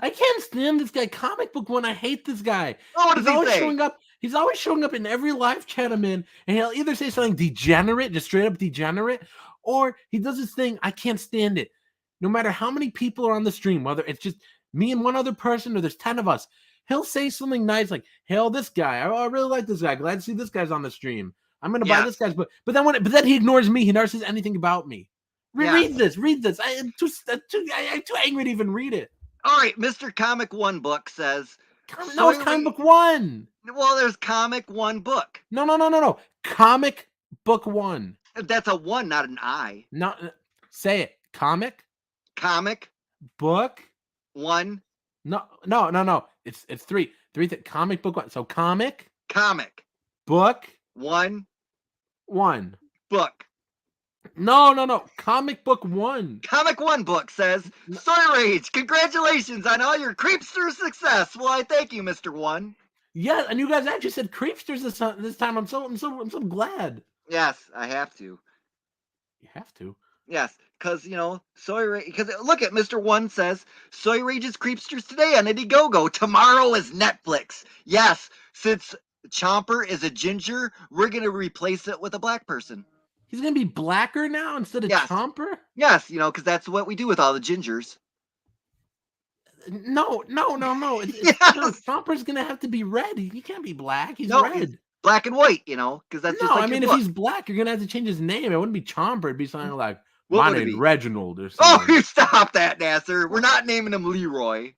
I can't stand this guy. Comic Book One, I hate this guy. Oh, what does he say? He's always showing up in every live chat I'm in, and he'll either say something degenerate, just straight up degenerate, or he does this thing, I can't stand it. No matter how many people are on the stream, whether it's just me and one other person or there's 10 of us, he'll say something nice like, hail this guy. I really like this guy. Glad to see this guy's on the stream. I'm going to buy this guy's book. But then he ignores me. He never says anything about me. Read this. I'm too angry to even read it. All right, Mr. Comic One Book says. No, it's Comic Book One. Well, there's Comic One Book. No. Comic Book One. That's a one, not an I. No, say it. Comic Book One. No. It's three. Comic Book One. So comic book one book. No. Comic Book One. Comic One Book says, Soy Rage, congratulations on all your Creepster success. Well, I thank you, Mr. One. Yeah, and you guys actually said Creepsters this time. I'm so glad. Yes, I have to. You have to? Yes, because, Soy Rage, because look at Mr. One says, Soy Rage's Creepsters today on Indiegogo. Tomorrow is Netflix. Yes, since Chomper is a ginger, we're going to replace it with a black person. He's going to be blacker now instead of Chomper? Yes, because that's what we do with all the gingers. No. Chomper's going to have to be red. He can't be black. He's red. He's black and white, because that's just like if he's black, you're going to have to change his name. It wouldn't be Chomper. It'd be something like, my name's Reginald or something. Oh, you stop that, Nasser. We're not naming him Leroy.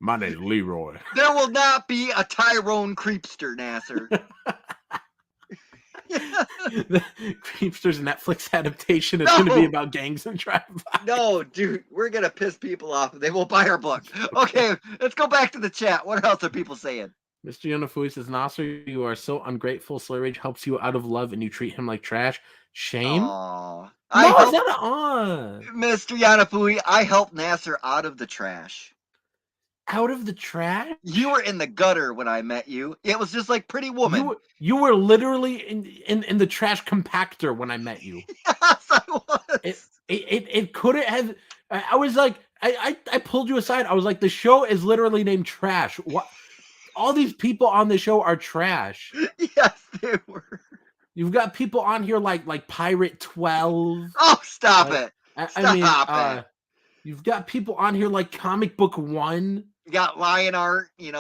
My name's Leroy. There will not be a Tyrone Creepster, Nasser. The Creepster's Netflix adaptation is going to be about gangs and drive-by. No, dude, we're going to piss people off. They won't buy our book. Okay, let's go back to the chat. What else are people saying? Mr. Yonafui says, Nasser, you are so ungrateful. Soy Rage helps you out of love and you treat him like trash. Shame? Aww. It's not on. Mr. Yanafui, I helped Nasser out of the trash. Out of the trash? You were in the gutter when I met you. It was just like Pretty Woman. You were literally in the trash compactor when I met you. Yes, I was. It couldn't have. I was like, I pulled you aside. I was like, the show is literally named Trash. What? All these people on the show are trash. Yes, they were. You've got people on here like Pirate 12. Oh, stop it. Stop it. You've got people on here like Comic Book One. You got Lion Art, he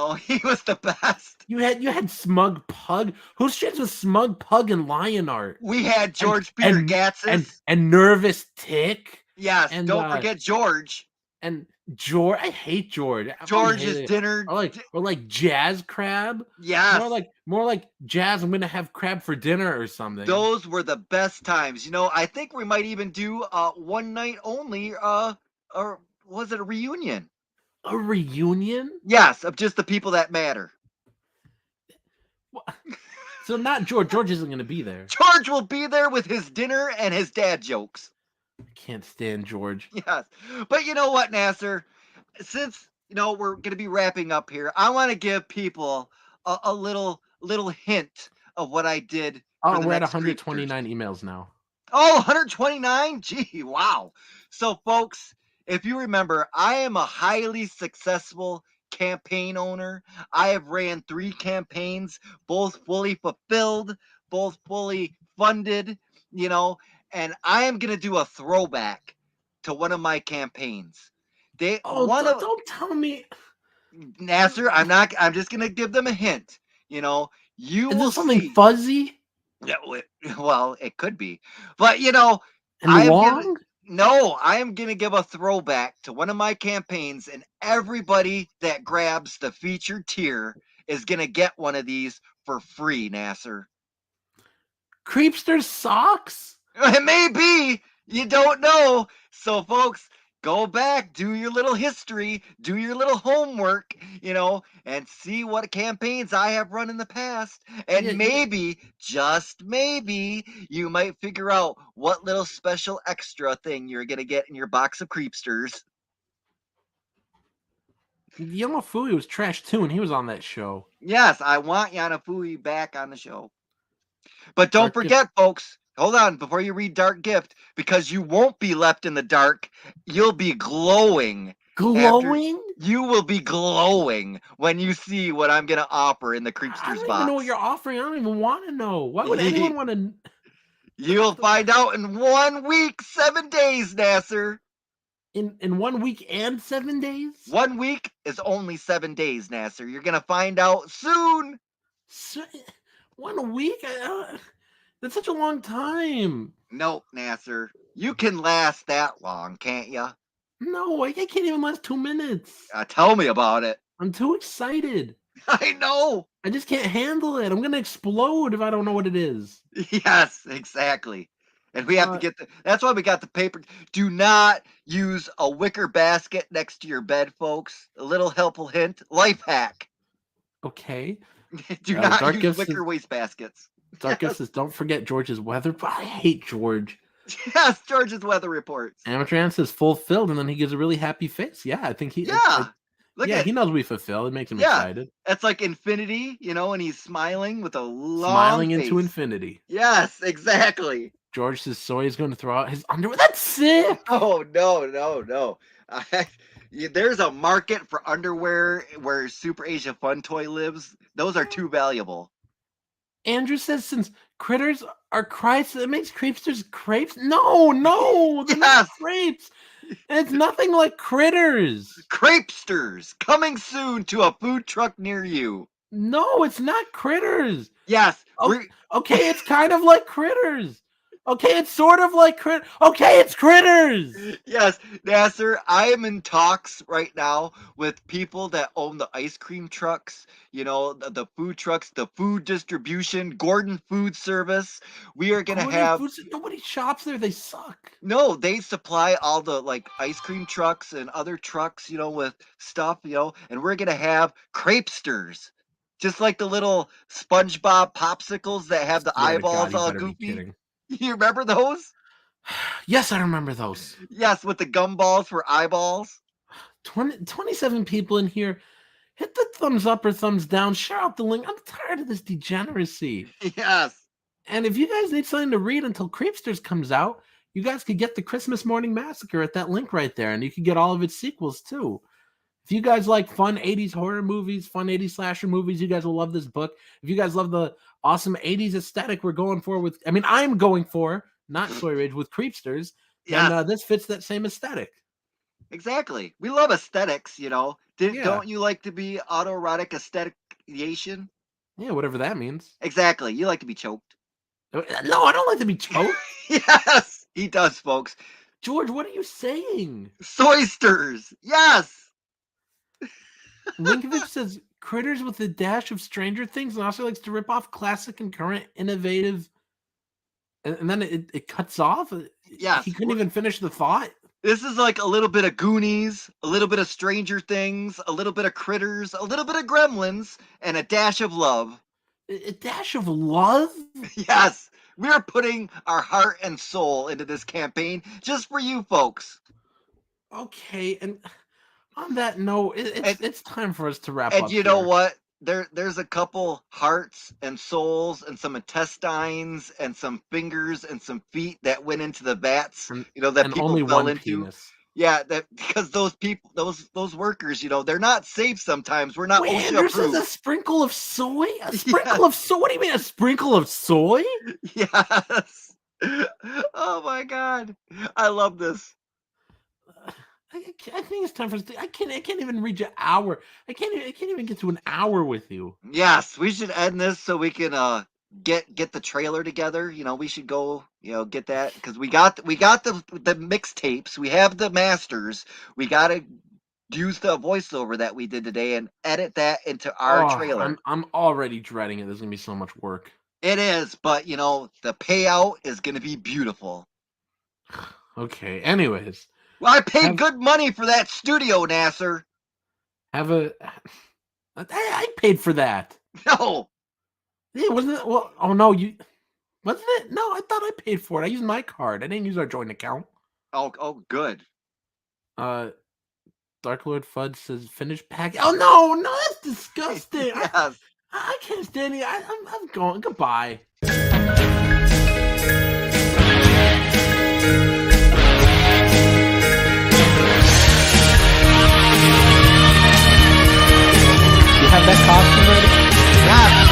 was the best. You had Smug Pug. Who's shits with Smug Pug and Lion Art? We had George Peter Gatsis. And Nervous Tick. Yes, and don't forget George. And George, I hate George. George's dinner. Or like Jazz Crab. Yes. More like Jazz, I'm gonna have crab for dinner or something. Those were the best times. I think we might even do one night only, or was it a reunion? A reunion? Yes, of just the people that matter. So not George. George isn't going to be there. George will be there with his dinner and his dad jokes. I can't stand George. Yes. But you know what, Nasser? Since, we're going to be wrapping up here, I want to give people a little hint of what I did. We're at 129 emails now. Oh, 129? Gee, wow. So, folks, if you remember, I am a highly successful campaign owner. I have ran 3 campaigns, both fully fulfilled, both fully funded, you know, and I am going to do a throwback to one of my campaigns. They Oh, one of don't tell me. Nasser, I'm just going to give them a hint, you know. You Is will this something see. fuzzy Yeah, well, it could be. But you know, and I am giving long? no, I am gonna give a throwback to one of my campaigns, and everybody that grabs the featured tier is gonna get one of these for free, Nasser. Creepster socks? It may be, you don't know. So folks, go back, do your little history, do your little homework, you know, and see what campaigns I have run in the past. Yeah, And maybe, just maybe, you might figure out what little special extra thing you're going to get in your box of creepsters. Fooey was trash too, and he was on that show. Yes, I want Yana Fui back on the show. But don't Dark Gift. forget, folks, hold on before you read Dark Gift, because you won't be left in the dark. You'll be glowing after. Glowing? You will be glowing when you see what I'm going to offer in the I Creepsters don't even know what box. you're offering. I don't even want to know. Why would anyone want to? You'll find out in 1 week, 7 days, Nasser. In 1 week and 7 days? 1 week is only 7 days, Nasser. You're going to find out soon. So, 1 week? That's such a long time. Nope, Nasser. You can last that long, can't you? No, I can't even last 2 minutes. Tell me about it. I'm too excited. I know. I just can't handle it. I'm gonna explode if I don't know what it is. Yes, exactly. And we have to get that's why we got the paper. Do not use a wicker basket next to your bed, folks. A little helpful hint, life hack. Okay. Do not Dark use Gifts wicker waste baskets. Dark Gifts says, don't forget George's weather. But I hate George. Yes, George's weather reports. Amateur Ant says fulfilled, and then he gives a really happy face. Yeah, I think he. Yeah. He knows we fulfill. It makes him excited. It's like infinity, and he's smiling with a long Smiling face. into infinity. Yes, exactly. George says Soy is going to throw out his underwear. That's sick. Oh, no. There's a market for underwear where Super Asia Fun Toy lives. Those are too valuable. Andrew says since critters are Christ, it makes creepsters crepes. No, they're not crepes. And it's nothing like critters. Crepesters coming soon to a food truck near you. No, it's not critters. Yes. Okay, it's kind of like critters. Okay, it's sort of like critters. Okay, it's critters. Yes, Nasser, I am in talks right now with people that own the ice cream trucks, the food trucks, the food distribution, Gordon Food Service. We are going to have... Nobody shops there. They suck. No, they supply all the ice cream trucks and other trucks, with stuff, and we're going to have crepesters. Just like the little SpongeBob popsicles that have the eyeballs all goofy. You remember those? Yes, I remember those. Yes, with the gumballs for eyeballs. 27 people in here. Hit the thumbs up or thumbs down. Share out the link. I'm tired of this degeneracy. Yes. And if you guys need something to read until Creepsters comes out, you guys could get the Christmas Morning Massacre at that link right there. And you can get all of its sequels too. If you guys like fun 80s horror movies, fun 80s slasher movies, you guys will love this book. If you guys love the awesome 80s aesthetic I'm going for, not Soy Rage, with Creepsters, then this fits that same aesthetic. Exactly. We love aesthetics, Don't you like to be autoerotic aesthetication? Yeah, whatever that means. Exactly. You like to be choked. No, I don't like to be choked. Yes, he does, folks. George, what are you saying? Soysters. Yes. Linkovich says critters with a dash of Stranger Things and also likes to rip off classic and current innovative. And then it cuts off. Yes. He couldn't even finish the thought. This is like a little bit of Goonies, a little bit of Stranger Things, a little bit of Critters, a little bit of Gremlins, and a dash of love. A dash of love? Yes. We are putting our heart and soul into this campaign just for you folks. Okay, and on that note, it's time for us to wrap up. And you know what? There's a couple hearts and souls and some intestines and some fingers and some feet that went into the vats, that people fell into. Penis. Yeah, that because those people, those workers, they're not safe sometimes. We're not Wait, OSHA Andrew says a approved. sprinkle of soy? A Yes, sprinkle of soy? What do you mean a sprinkle of soy? yes. Oh my God, I love this. I think it's time for us I can't even reach an hour. I can't even get to an hour with you. Yes, we should end this so we can get the trailer together. We should go, get that because we got the mixtapes. We have the masters. We got to use the voiceover that we did today and edit that into our Oh, trailer. I'm already dreading it. There's gonna be so much work. It is, but the payout is going to be beautiful. Okay. Anyways, Well, I paid have good money for that studio, Nasser. have a. I paid for that. No. Yeah, wasn't it? Well, oh no, you wasn't it? No, I thought I paid for it. I used my card. I didn't use our joint account. Oh, good. Uh, Dark Lord Fudge says finished pack. Oh no, that's disgusting. Yes. I can't stand it. I'm going. Goodbye. You have that costume ready? Yes.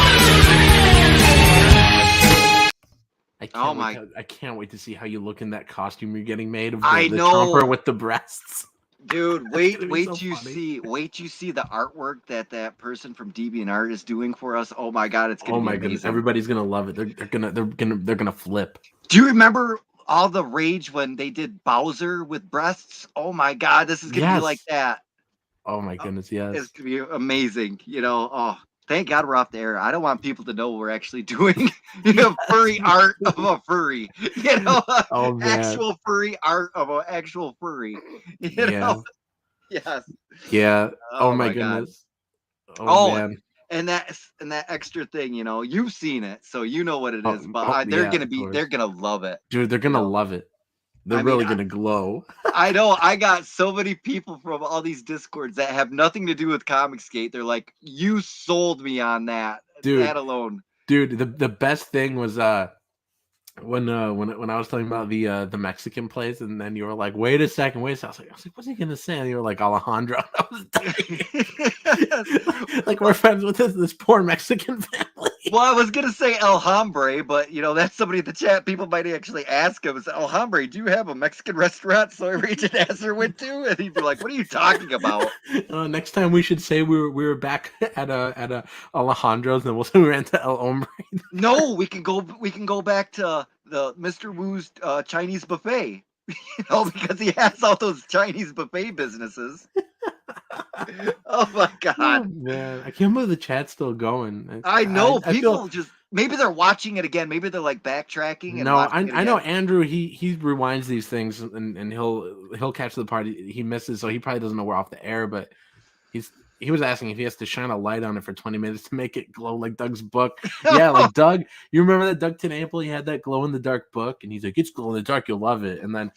Oh my! I can't wait to see how you look in that costume you're getting made of I the know. chomper with the breasts. Dude, That's gonna be wait so till you funny. see the artwork that person from DeviantArt is doing for us. Oh my God, it's gonna Oh be my amazing. goodness, everybody's gonna love it. They're gonna flip. Do you remember all the rage when they did Bowser with breasts? Oh my God, this is gonna be like Yes. that. Oh my goodness, yes. It's gonna be amazing. Oh, thank God we're off the air. I don't want people to know we're actually doing furry me art too. of a furry. Oh man. Actual furry art of an actual furry. Yeah. Yes. Yeah. Oh Oh my my God. goodness. Oh Oh, man. and that extra thing, you've seen it, so you know what it is. But they're Yeah, gonna of be, they're course. gonna love it. Dude, they're gonna love it. They're I mean, really gonna glow. I know I got so many people from all these discords that have nothing to do with Comicsgate. They're like, you sold me on that. That Dude, alone. the best thing was when I was talking about the Mexican place, and then you were like, wait a second. I was like, what's he gonna say? And you were like, Alejandro. I was dying. Like we're friends with this poor Mexican family. Well, I was gonna say El Hombre, but that's somebody in the chat. People might actually ask him, "El Hombre, do you have a Mexican restaurant Soy Rage and Nasser went to?" And he'd be like, "What are you talking about?" Next time we should say we were back at a Alejandro's, and we'll say we ran to El Hombre. No, we can go back to the Mr. Wu's Chinese buffet. Because he has all those Chinese buffet businesses. Oh my Oh, God. man, I can't believe the chat's still going. I know I people feel just maybe they're watching it again. Maybe they're like backtracking and no. watching it I know again. Andrew. He rewinds these things, and he'll catch the part he misses, so he probably doesn't know we're off the air. But he was asking if he has to shine a light on it for 20 minutes to make it glow like Doug's book. Yeah, like Doug. You remember that Doug Tenample? He had that glow in the dark book, and he's like, "It's glow in the dark. You'll love it." And then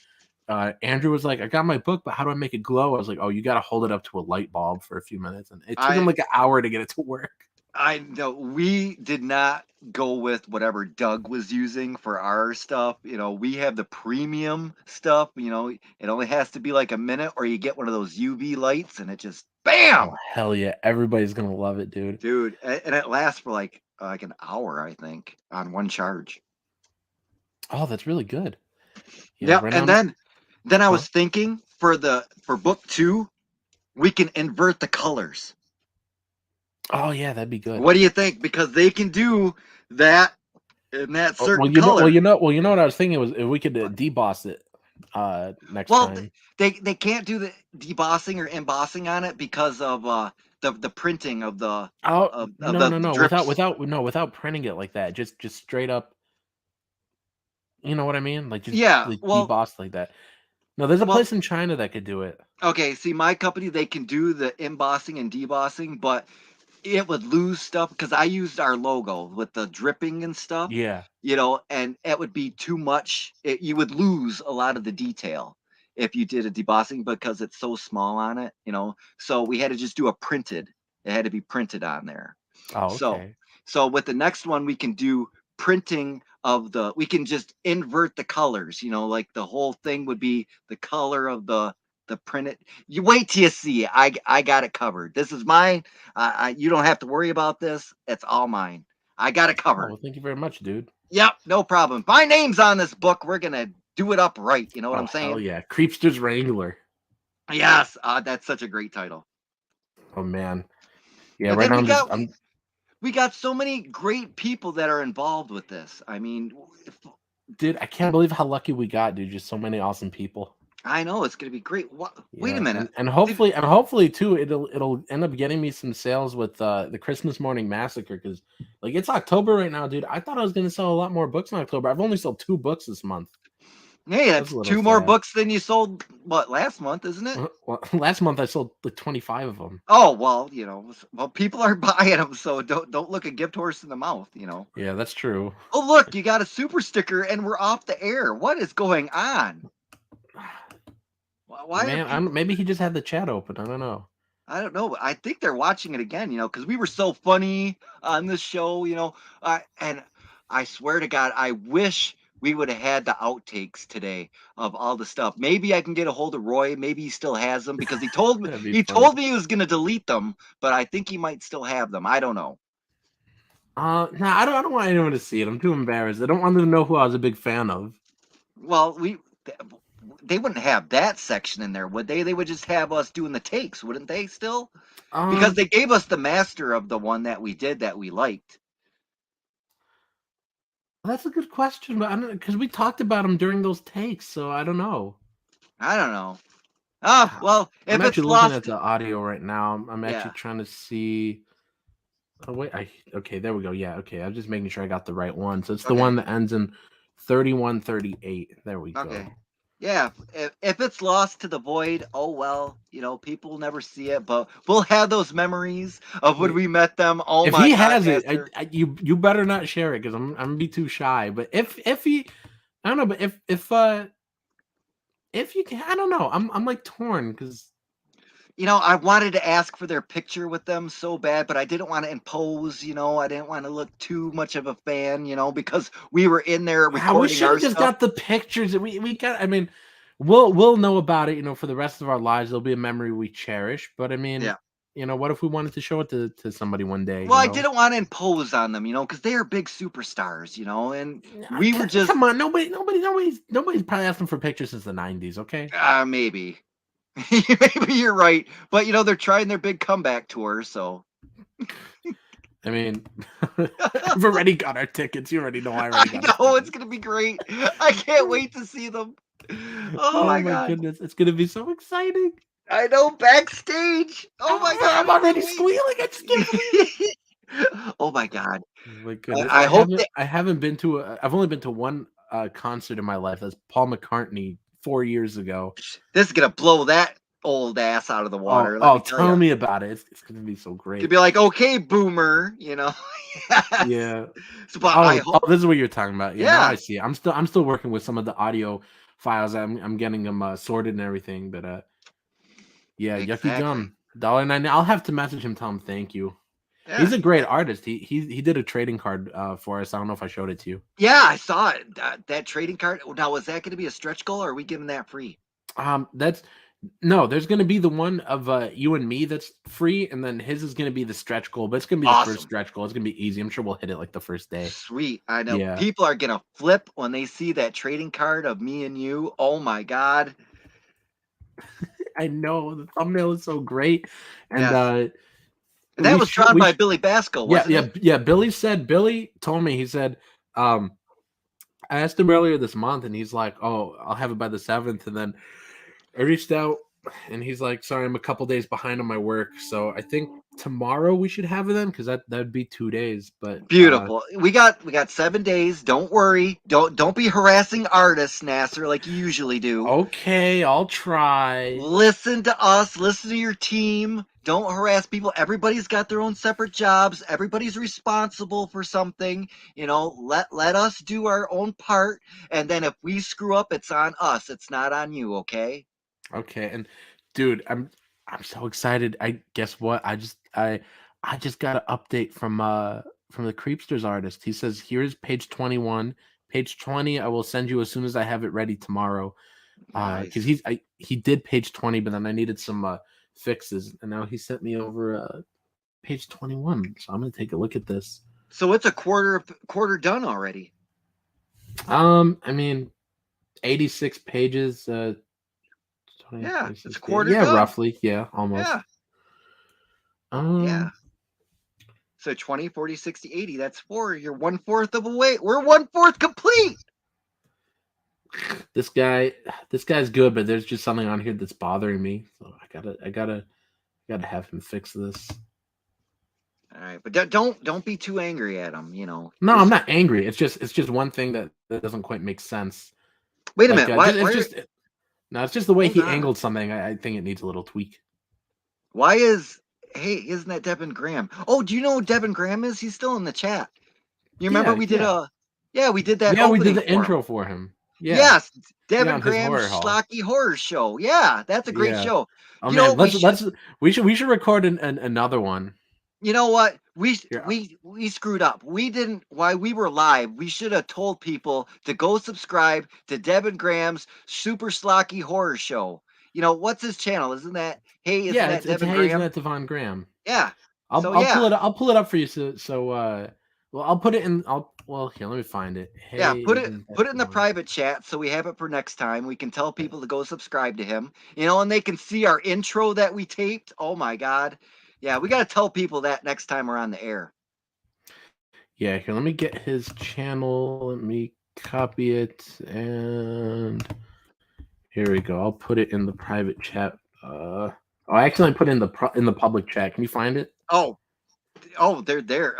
Andrew was like, I got my book, but how do I make it glow? I was like, oh, you got to hold it up to a light bulb for a few minutes. And it took him like an hour to get it to work. I know we did not go with whatever Doug was using for our stuff. We have the premium stuff. It only has to be like a minute, or you get one of those UV lights and it just bam. Oh, hell yeah. Everybody's going to love it, dude. Dude, and it lasts for like an hour, I think, on one charge. Oh, that's really good. Yeah, right and then I was thinking for book 2, we can invert the colors. Oh yeah, that'd be good. What do you think? Because they can do that in that certain color. Well, you know what I was thinking was if we could deboss it next time. They can't do the debossing or embossing on it because of the printing of the no, without printing it like that. Just straight up. You know what I mean? Like just debossed like that. No, there's a place in China that could do it. Okay, see, my company, they can do the embossing and debossing, but it would lose stuff because I used our logo with the dripping and stuff. Yeah. And it would be too much. You would lose a lot of the detail if you did a debossing because it's so small on it, So we had to just do a printed. It had to be printed on there. Oh, okay. So with the next one, we can do printing we can just invert the colors, like the whole thing would be the color of the the printed. You wait till you see it. I got it covered. This is mine. You don't have to worry about this. It's all mine. I got it Oh, covered. well, thank you very much, dude. Yep, no problem. My name's on this book. We're gonna do it up right. You know what Oh, I'm hell saying? yeah. Creepster's Wrangler. Yes, that's such a great title. Oh, man. Yeah, And right then now we got so many great people that are involved with this. I mean, dude, I can't believe how lucky we got, dude. Just so many awesome people. I know it's gonna be great. Wait a Yeah, minute. and hopefully too, it'll end up getting me some sales with the Christmas Morning Massacre, because like it's October right now, dude. I thought I was gonna sell a lot more books in October. I've only sold 2 books this month. Hey, That's that's a little 2 more sad. books than you sold last month, isn't it? Well, last month I sold like 25 of them. Oh well, people are buying them, so don't look a gift horse in the mouth. Yeah, that's true. Oh look, you got a super sticker, and we're off the air. What is going on? Why are Man, people? maybe he just had the chat open. I don't know. I don't know. I think they're watching it again. Because we were so funny on this show. And I swear to God, I wish we would have had the outtakes today of all the stuff. Maybe I can get a hold of Roy. Maybe he still has them because he told me That'd be he funny. told me he was going to delete them, but I think he might still have them. I don't know. Nah, I don't want anyone to see it. I'm too embarrassed. I don't want them to know who I was a big fan of. Well, they wouldn't have that section in there, would they? They would just have us doing the takes, wouldn't they? Still, because Um, they gave us the master of the one that we did that we liked. that's a good question, but I don't, because we talked about him during those takes, so I don't know. I don't know. Ah, well, I'm if it's actually looking lost, at the audio right now. I'm actually yeah. trying to see. Oh wait, okay, there we go. Yeah, okay. I'm just making sure I got the right one. So it's the Okay, one that ends in 3138. There we go. okay, yeah. If it's lost to the void, oh well. People will never see it, but we'll have those memories of when we met them. Oh If my he God, has it, Nasser. you better not share it, because I'm gonna be too shy. But if he, I don't know, but if you can, I don't know. I'm like torn because I wanted to ask for their picture with them so bad, but I didn't want to impose. I didn't want to look too much of a fan. Because we were in there wow, we recording should our have just stuff. got the pictures that we got. I mean, we'll know about it, for the rest of our lives. There'll be a memory we cherish. But I mean, Yeah. what if we wanted to show it to somebody one day? Well, I didn't want to impose on them, because they are big superstars, and we were just Come on, nobody's probably asking for pictures since the '90s. Okay. maybe. Maybe you're right, but they're trying their big comeback tour, so I mean, I've already got our tickets. You already know I I already got our know it's tickets. gonna be great. I can't wait to see them. Oh Oh my my God. goodness, it's gonna be so exciting. I know, backstage. Oh my God, I'm I can't already squealing. I just can't believe it. wait. Oh my God. Oh my goodness, I hope that I haven't been to I've only been to one concert in my life. That's Paul McCartney 4 years ago. this is gonna blow that old ass out of the water. Let Oh, me tell tell you. me about it. It's gonna be so Could great. be like, okay, boomer. Yes. Yeah. So, but I hope. This is what you're talking about. Yeah, now Yeah, I see it. I'm still working with some of the audio files. I'm getting them sorted and everything. But yeah, Yucky exactly. Gum, $1.99. I'll have to message him, tell him thank you. Yeah. He's a great artist. He did a trading card for us. I don't know if I showed it to you. Yeah, I saw it. That trading card. Now, was that going to be a stretch goal, or are we giving that free? That's no. There's gonna be the one of you and me that's free, and then his is gonna be the stretch goal. But it's gonna be the first Awesome. stretch goal. It's gonna be easy. I'm sure we'll hit it like the first day. Sweet. I know. Yeah, People are going to flip when they see that trading card of me and you. Oh my God. I know the thumbnail is so great, and Yes. And that was drawn by Billy Basco, yeah, wasn't it? yeah. Billy told me, he said, I asked him earlier this month, and he's like, "Oh, I'll have it by the 7th." And then I reached out, and he's like, "Sorry, I'm a couple days behind on my work, so I think tomorrow we should have it then, because that'd be 2 days." But Beautiful. We got 7 days. Don't worry. Don't be harassing artists, Nasser, like you usually do. okay, I'll try. Listen to us. Listen to your team. Don't harass people. Everybody's got their own separate jobs. Everybody's responsible for something. Let us do our own part. And then if we screw up, it's on us. It's not on you. Okay. Okay, and dude, I'm so excited. I guess what? I just got an update from the Creepsters artist. He says, "Here's page 21. Page 20 I will send you as soon as I have it ready tomorrow." because Nice. he did page 20, but then I needed some fixes, and now he sent me over page 21. So I'm gonna take a look at this. So it's a quarter done already. I mean, 86 pages. 20, Yeah, 26, it's a quarter yeah, done. roughly, yeah, almost. Yeah. Um, So 20, 40, 60, 80. That's 4. You're 1/4 of a way. We're 1/4 complete. this guy's good, but there's just something on here that's bothering me. So I gotta have him fix this. All right, but don't be too angry at him. No, I'm not angry. It's just one thing that doesn't quite make sense. Wait a Like minute. Why? it's just the way Hold he on. angled something. I think it needs a little tweak. Why is? Hey, isn't that Devin Graham? Oh, do you know who Devin Graham is? He's still in the chat. You remember Yeah, we did we did that yeah, we did opening the for intro him. for him. Yeah, Yes, yeah, Devin on his Graham's horror hall. Schlocky Horror Show. Yeah, that's a great Yeah. show. Oh You know man, what we should record another one. You know what? We Here, we screwed up. We didn't while we were live. We should have told people to go subscribe to Devin Graham's Super Slocky Horror Show. What's his channel? Isn't that yeah, that it's Devin hey, isn't Graham? that Devon Graham? Yeah. I'll So I'll pull yeah, it I'll pull it up for you. Well, I'll put it in. Here, let me find it. yeah. Hey, Put it isn't that put it in the Devon? private chat so we have it for next time. We can tell people to go subscribe to him. And they can see our intro that we taped. Oh my God. Yeah, we got to tell people that next time we're on the air. Yeah, here, let me get his channel. Let me copy it, and here we go. I'll put it in the private chat. I accidentally put it in the public chat. Can you find it? Oh, they're there.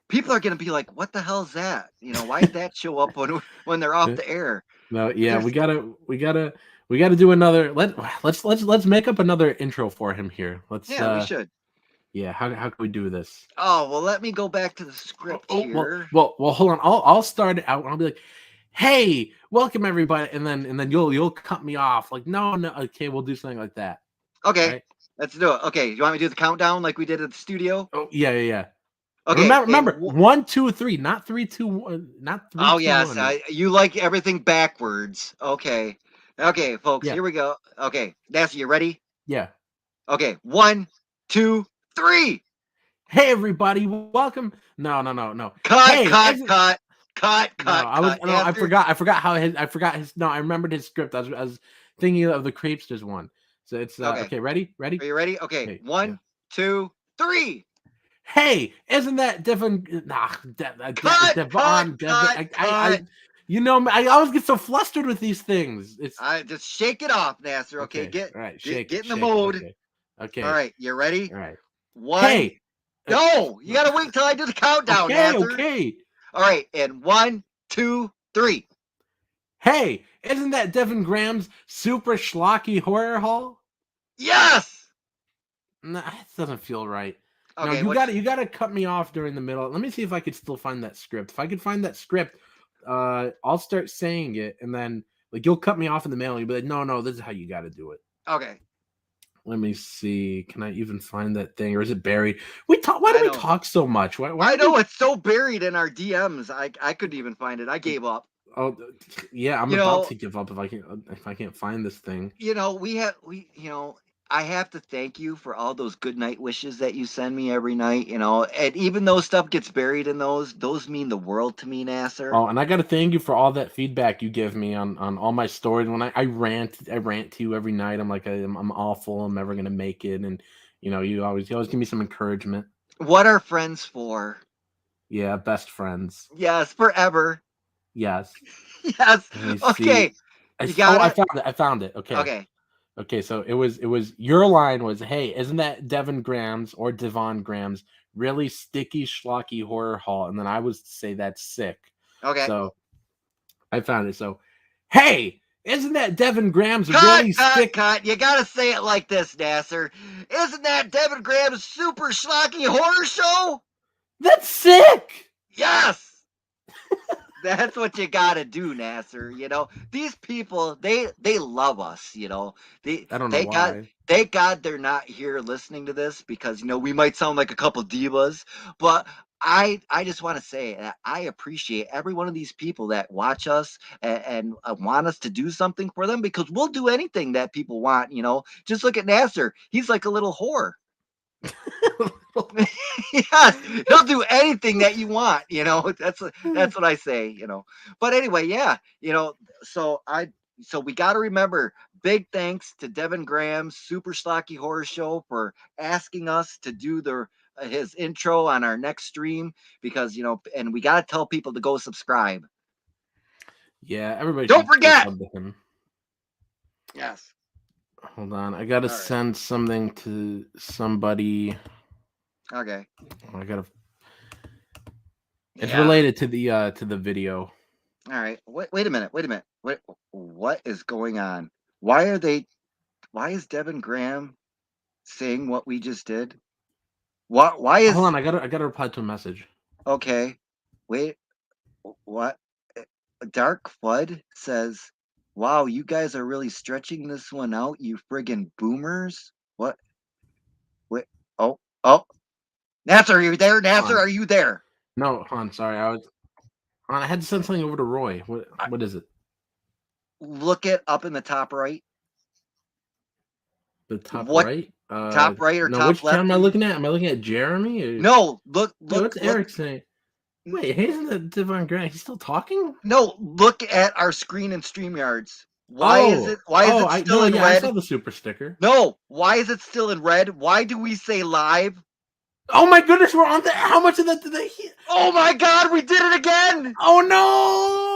People are gonna be like, "What the hell is that?" Why did that show up when they're off the air? No, yeah, There's, we gotta do another. Let's make up another intro for him here. Let's yeah, we should. yeah. How can we do this? Oh well, let me go back to the script here. Well, hold on. I'll start it out and I'll be like, "Hey, welcome everybody," and then you'll cut me off. Like, no, okay, we'll do something like that. Okay, Right? let's do it. Okay, you want me to do the countdown like we did at the studio? Oh yeah. Okay. Remember, 1, 2, 3, not 3, 2, 1, not 3, Oh 2, yes, 1. you like everything backwards. Okay. Okay, folks, Yeah. here we go. Okay, Nasty, you ready? Yeah. Okay, 1, 2, 3. Hey everybody, welcome. No. Cut, Hey, cut, cut, cut, no, cut, cut. I Nasty. forgot how I forgot his. No, I remembered his script. I was thinking of the Creepsters one. So it's Okay. okay. Ready? Are you ready? Okay, Okay, 1, 2, 3. Hey, isn't that Devon? Cut, Devon. cut. I always get so flustered with these things. It's I just shake it off, Nasser. Okay, all right. get in the shake, mode. Okay. All right, you ready? All right. 1. Hey. No, you gotta wait till I do the countdown, Nasser. Okay. All right, and 1, 2, 3. Hey, isn't that Devin Graham's Super Schlocky Horror Hall? Yes. Nah, that doesn't feel right. Okay, no, you gotta cut me off during the middle. Let me see if I could still find that script. If I could find that script, I'll start saying it, and then you'll cut me off in the middle. You'll be like, no, this is how you gotta do it. Okay. Let me see. Can I even find that thing, or is it buried? Why do we talk so much? Why I know it's so buried in our DMs. I couldn't even find it. I gave up. Oh, yeah, I'm about to give up if I can't find this thing. I have to thank you for all those good night wishes that you send me every night, and even though stuff gets buried in those mean the world to me, Nasser. Oh, and I got to thank you for all that feedback you give me on all my stories. When I rant to you every night. I'm like, I'm awful. I'm never going to make it. And, you always give me some encouragement. What are friends for? Yeah. Best friends. Yes. Forever. Yes. Yes. Okay. You got it? I found it. Okay. Okay, so it was your line was, hey, isn't that Devon Graham's or Devon Graham's really sticky schlocky horror hall? And then I was to say that's sick. Okay. So I found it. So, hey, isn't that Devon Graham's really sticky? Cut. You gotta say it like this, Nasser. Isn't that Devin Graham's Super Schlocky Horror Show? That's sick. Yes. That's what you gotta do, Nasser. These people, they love us. I don't know Thank why. God, thank God they're not here listening to this because we might sound like a couple divas, but I just want to say that I appreciate every one of these people that watch us and want us to do something for them, because we'll do anything that people want. Just look at Nasser. He's like a little whore. Yes, he'll do anything that you want. That's what I say. But anyway, yeah. So we got to remember. Big thanks to Devin Graham's Super Stocky Horror Show for asking us to do his intro on our next stream, because and we got to tell people to go subscribe. Yeah, everybody Don't should go forget. sub to him. Yes. Hold on, I gotta send something to somebody. Okay. I gotta. It's Yeah. related to the video. All right. Wait a minute. What is going on? Why is Devin Graham saying what we just did? Why is Hold on, I gotta reply to a message. Okay. Wait. What? Dark Flood says, "Wow, you guys are really stretching this one out, you friggin' boomers." What? Wait. Oh. Nasser, are you there? Nasser, are you there? No, Han, sorry. I had to send something over to Roy. What is it? Look it up in the top right. The top What? right? Top right or no, top which left? channel am I looking at? Am I looking at Jeremy? Or... No, look. What's Eric saying? Wait, isn't that Devon Grant? He's still talking? No, look at our screen in StreamYards. Why is it still in red? I saw the super sticker. No, why is it still in red? Why do we say live? Oh my goodness, we're on there. How much of that did they hear? Oh my god, we did it again! Oh no!